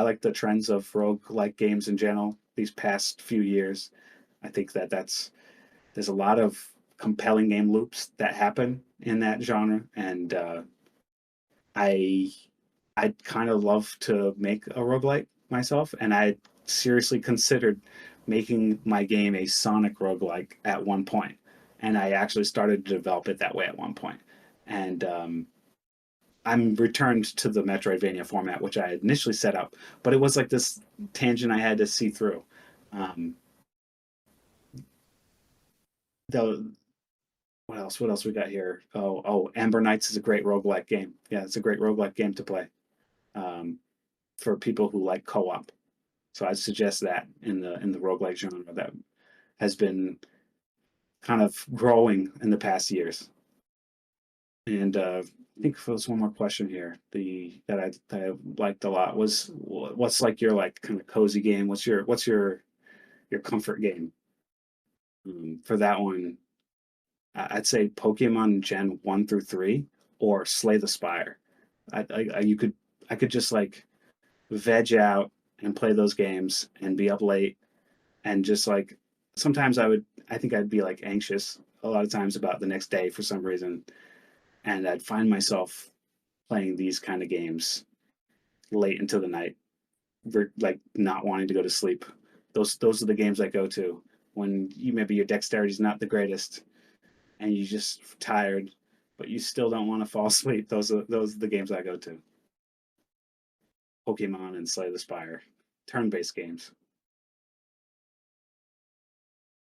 B: like the trends of roguelike games in general these past few years. I think there's a lot of compelling game loops that happen in that genre, and I I'd kind of love to make a roguelike myself, and I seriously considered making my game a Sonic roguelike at one point, and I actually started to develop it that way at one point. And I'm returned to the Metroidvania format, which I initially set up, but it was like this tangent I had to see through. Um, the What else? What else we got here? Oh, Amber Knights is a great roguelike game. Yeah, it's a great roguelike game to play, um, for people who like co-op. So I'd suggest that in the roguelike genre that has been kind of growing in the past years. And I think there was one more question here. The that I liked a lot was what's like your like kind of cozy game? What's your comfort game? For that one, I'd say Pokemon Gen 1 through 3 or Slay the Spire. You could I could just like veg out and play those games and be up late and just like sometimes I think I'd be like anxious a lot of times about the next day for some reason, and I'd find myself playing these kind of games late into the night, like not wanting to go to sleep. Those are the games I go to when maybe your dexterity is not the greatest and you're just tired, but you still don't want to fall asleep. Those are the games I go to. Pokemon and Slay the Spire, turn-based games.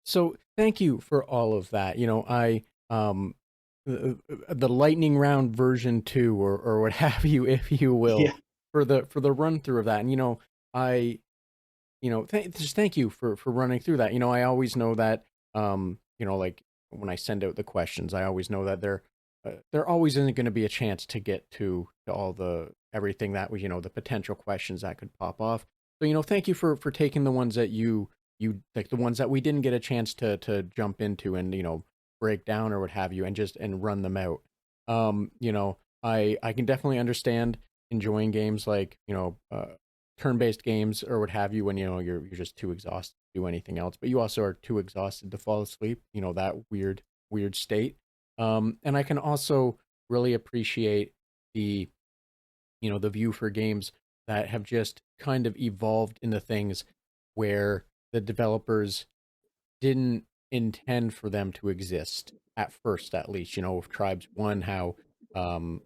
A: So thank you for all of that. I the lightning round version 2 or what have you, if you will,
B: Yeah,
A: for the run through of that. And I just thank you for running through that. I always know that like when I send out the questions, I always know that there always isn't going to be a chance to get to all the everything that was the potential questions that could pop off. So thank you for taking the ones that you like, the ones that we didn't get a chance to jump into and break down or what have you, and just and run them out. I can definitely understand enjoying games like turn-based games or what have you when you're just too exhausted to do anything else, but you also are too exhausted to fall asleep, that weird state. And I can also really appreciate the the view for games that have just kind of evolved into things where the developers didn't intend for them to exist at first, at least. With Tribes 1, how um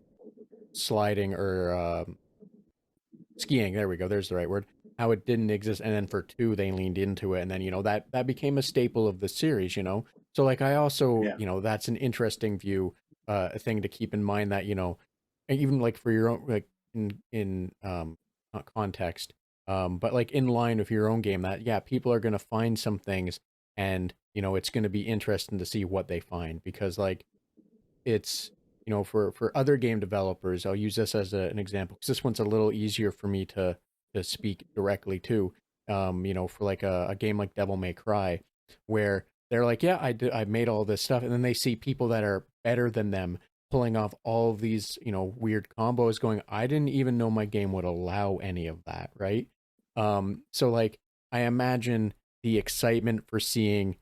A: sliding or skiing, there we go, there's the right word, how it didn't exist, and then for 2 they leaned into it, and then that became a staple of the series. So like I also,
B: yeah,
A: that's an interesting view, a thing to keep in mind, that and even like for your own, like in not context, but like in line with your own game, that yeah, people are going to find some things, and it's going to be interesting to see what they find, because like it's for other game developers, I'll use this as an example because this one's a little easier for me to speak directly to. For like a game like Devil May Cry, where they're like, yeah, I made all this stuff, and then they see people that are better than them pulling off all of these weird combos, going, I didn't even know my game would allow any of that, right? So like I imagine the excitement for seeing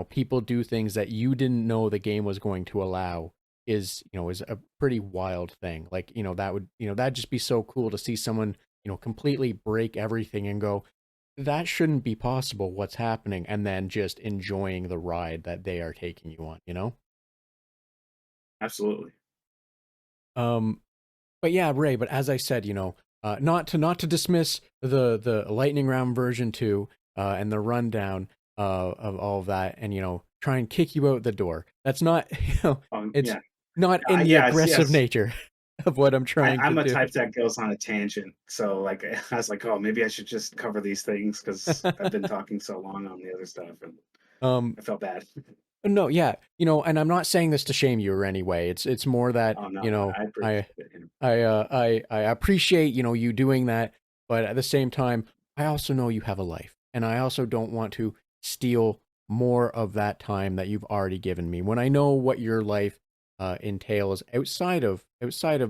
A: people do things that you didn't know the game was going to allow is a pretty wild thing. Like, that would, that'd just be so cool to see someone, completely break everything and go, that shouldn't be possible. What's happening? And then just enjoying the ride that they are taking you on.
B: absolutely.
A: Um, but yeah, Ray, but as I said, not to dismiss the lightning round version 2, and the rundown of all of that, and try and kick you out the door. That's not, it's
B: Yeah,
A: not in the
B: yes,
A: aggressive
B: yes.
A: nature of what I'm trying to
B: I'm a
A: do.
B: type that goes on a tangent. So like I was like, oh, maybe I should just cover these things because I've been talking so long on the other stuff, and
A: um,
B: I felt bad.
A: no, yeah, and I'm not saying this to shame you or any way. It's more that
B: Oh no, I appreciate
A: I
B: it.
A: I appreciate you doing that, but at the same time, I also know you have a life, and I also don't want to steal more of that time that you've already given me. When I know what your life entails outside of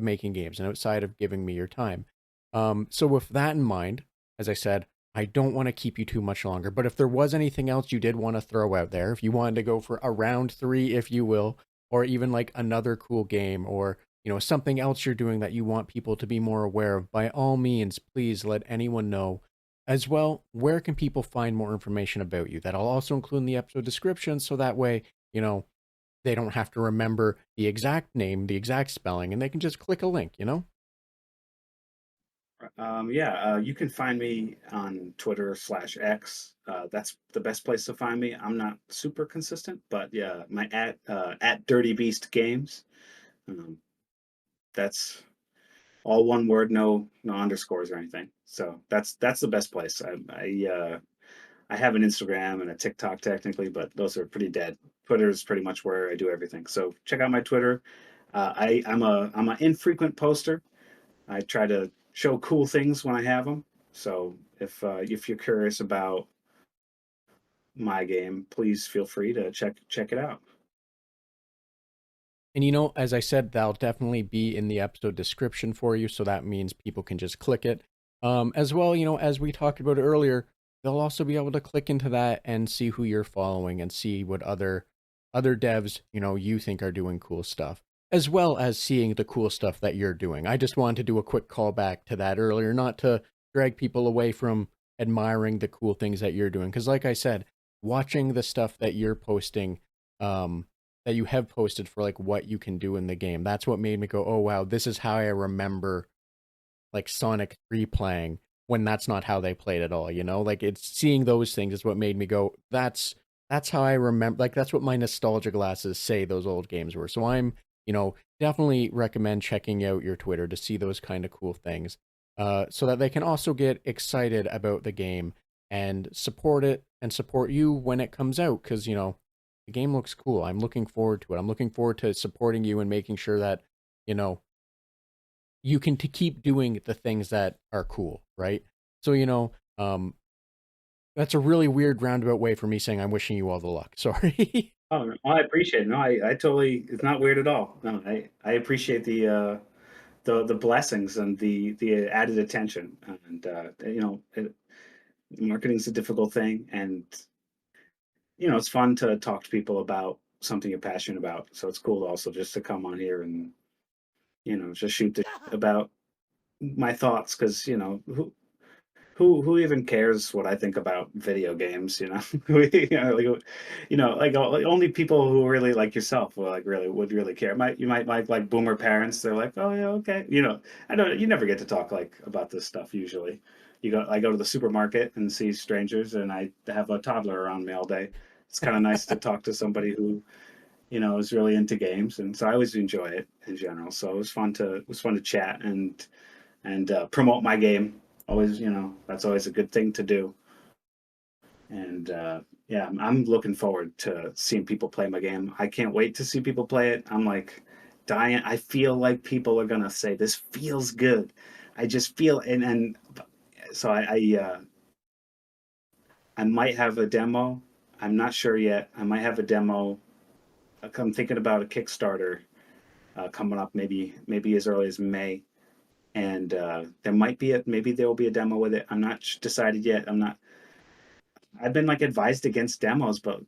A: making games and outside of giving me your time. So with that in mind, as I said, I don't want to keep you too much longer. But if there was anything else you did want to throw out there, if you wanted to go for a round 3, if you will, or even like another cool game, or something else you're doing that you want people to be more aware of, by all means, please let anyone know. As well, where can people find more information about you? That I'll also include in the episode description, so that way they don't have to remember the exact name, the exact spelling, and they can just click a link.
B: Yeah, you can find me on Twitter/X. That's the best place to find me. I'm not super consistent, but yeah, my at Dirty Beast Games. Um, that's all one word, no underscores or anything. So that's the best place. I have an Instagram and a TikTok technically, but those are pretty dead. Twitter is pretty much where I do everything. So check out my Twitter. I'm an infrequent poster. I try to show cool things when I have them. So if you're curious about my game, please feel free to check it out.
A: And as I said, that'll definitely be in the episode description for you, so that means people can just click it. As well, as we talked about earlier, they'll also be able to click into that and see who you're following and see what other devs, you think are doing cool stuff, as well as seeing the cool stuff that you're doing. I just wanted to do a quick callback to that earlier, not to drag people away from admiring the cool things that you're doing, because like I said, watching the stuff that you're posting, that you have posted for like what you can do in the game. That's what made me go, "Oh wow, this is how I remember like Sonic 3 playing when that's not how they played at all, Like it's seeing those things is what made me go, that's how I remember, like that's what my nostalgia glasses say those old games were." So I'm, definitely recommend checking out your Twitter to see those kind of cool things. So that they can also get excited about the game and support it and support you when it comes out, because the game looks cool. I'm looking forward to it. I'm looking forward to supporting you and making sure that, you know, you can to keep doing the things that are cool, right? So, that's a really weird roundabout way for me saying I'm wishing you all the luck. Sorry.
B: Oh, no, I appreciate it. No, I totally, it's not weird at all. No, I appreciate the blessings and the added attention. And marketing's a difficult thing, and it's fun to talk to people about something you're passionate about. So it's cool also just to come on here and just shoot the shit about my thoughts, because who even cares what I think about video games? Like only people who really like yourself will would really care. You might like boomer parents. They're like, oh yeah, okay. I don't. You never get to talk like about this stuff usually. I go to the supermarket and see strangers, and I have a toddler around me all day. It's kind of nice to talk to somebody who is really into games, and so I always enjoy it in general. So it was fun to chat and promote my game. Always, that's always a good thing to do. And yeah, I'm looking forward to seeing people play my game. I can't wait to see people play it. I'm like dying. I feel like people are gonna say this feels good. I just feel and so I might have a demo. I'm not sure yet. I might have a demo. I'm thinking about a Kickstarter coming up, maybe as early as May, and there might be maybe there will be a demo with it. I'm not decided yet. I've been like advised against demos, but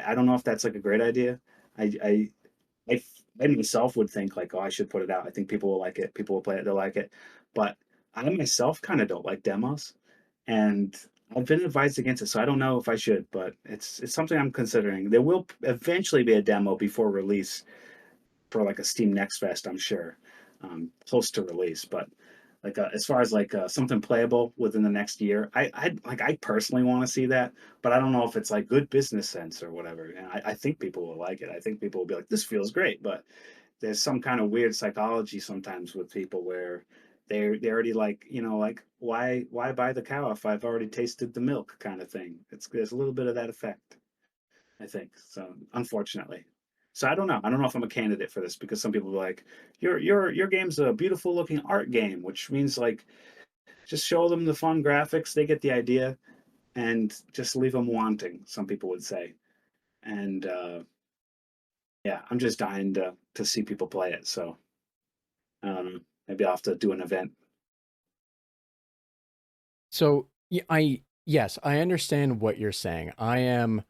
B: I don't know if that's like a great idea. I I I, I myself would think like, oh, I should put it out. I think people will like it. People will play it. They'll like it. But I myself kind of don't like demos, and I've been advised against it. So I don't know if I should, but it's something I'm considering. There will eventually be a demo before release for like a Steam Next Fest, I'm sure, close to release. But like as far as like something playable within the next year, I personally want to see that, but I don't know if it's like good business sense or whatever. And I think people will like it. I think people will be like, this feels great, but there's some kind of weird psychology sometimes with people where they already like like why buy the cow if I've already tasted the milk kind of thing. There's a little bit of that effect. I think so, unfortunately. So I don't know. I don't know if I'm a candidate for this because some people are like, your game's a beautiful looking art game, which means like just show them the fun graphics, they get the idea, and just leave them wanting. Some people would say, and yeah, I'm just dying to see people play it. So maybe I'll have to do an event.
A: So yes, I understand what you're saying. I am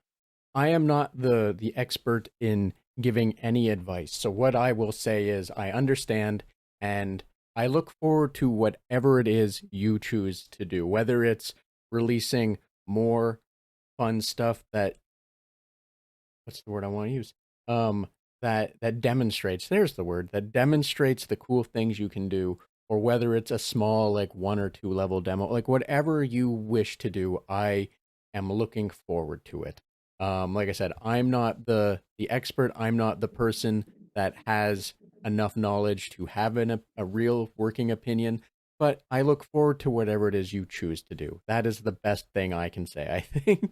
A: not the expert in giving any advice. So what I will say is I understand, and I look forward to whatever it is you choose to do, whether it's releasing more fun stuff that, what's the word I want to use? That demonstrates, there's the word, that demonstrates the cool things you can do, or whether it's a small like 1 or 2 level demo, like whatever you wish to do, I am looking forward to it. Like I said, I'm not the expert. I'm not the person that has enough knowledge to have a real working opinion, but I look forward to whatever it is you choose to do. That is the best thing I can say, I think.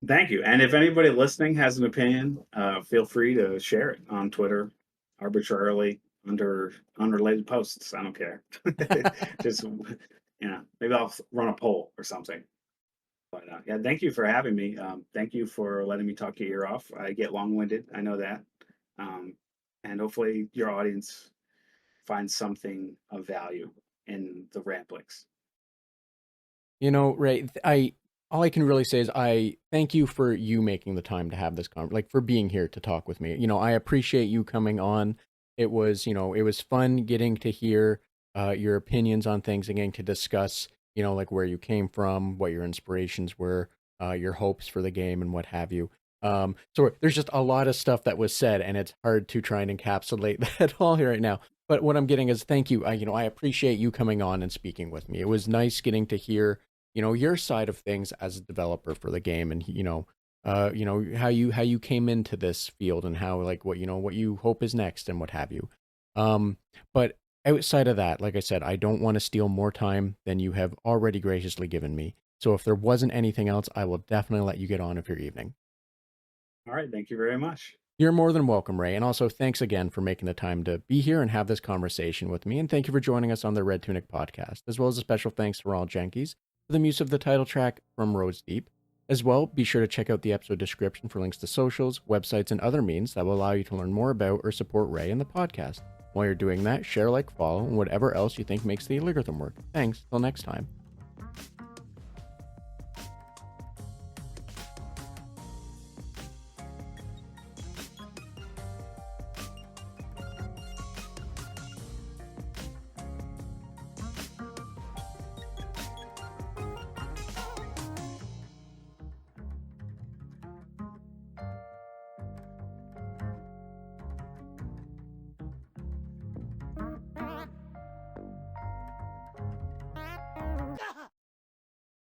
B: Thank you. And if anybody listening has an opinion, feel free to share it on Twitter arbitrarily under unrelated posts. I don't care. Just maybe I'll run a poll or something. But yeah, thank you for having me. Thank you for letting me talk your ear off. I get long-winded. I know that. Um, and hopefully your audience finds something of value in the ramblings.
A: Ray, I all I can really say is I thank you for you making the time to have this like for being here to talk with me. I appreciate you coming on. It was, it was fun getting to hear your opinions on things and getting to discuss, like where you came from, what your inspirations were, your hopes for the game and what have you. So there's just a lot of stuff that was said, and it's hard to try and encapsulate that all here right now. But what I'm getting is thank you. I appreciate you coming on and speaking with me. It was nice getting to hear your side of things as a developer for the game, and how you came into this field and how like what you hope is next and what have you. But outside of that, like I said, I don't want to steal more time than you have already graciously given me. So if there wasn't anything else, I will definitely let you get on with your evening.
B: All right. Thank you very much.
A: You're more than welcome, Ray. And also, thanks again for making the time to be here and have this conversation with me. And thank you for joining us on the Red Tunic podcast, as well as a special thanks to Ronald Jenkins for the use of the title track from Roads Deep. As well, be sure to check out the episode description for links to socials, websites, and other means that will allow you to learn more about or support Ray and the podcast. While you're doing that, share, like, follow, and whatever else you think makes the algorithm work. Thanks. Till next time.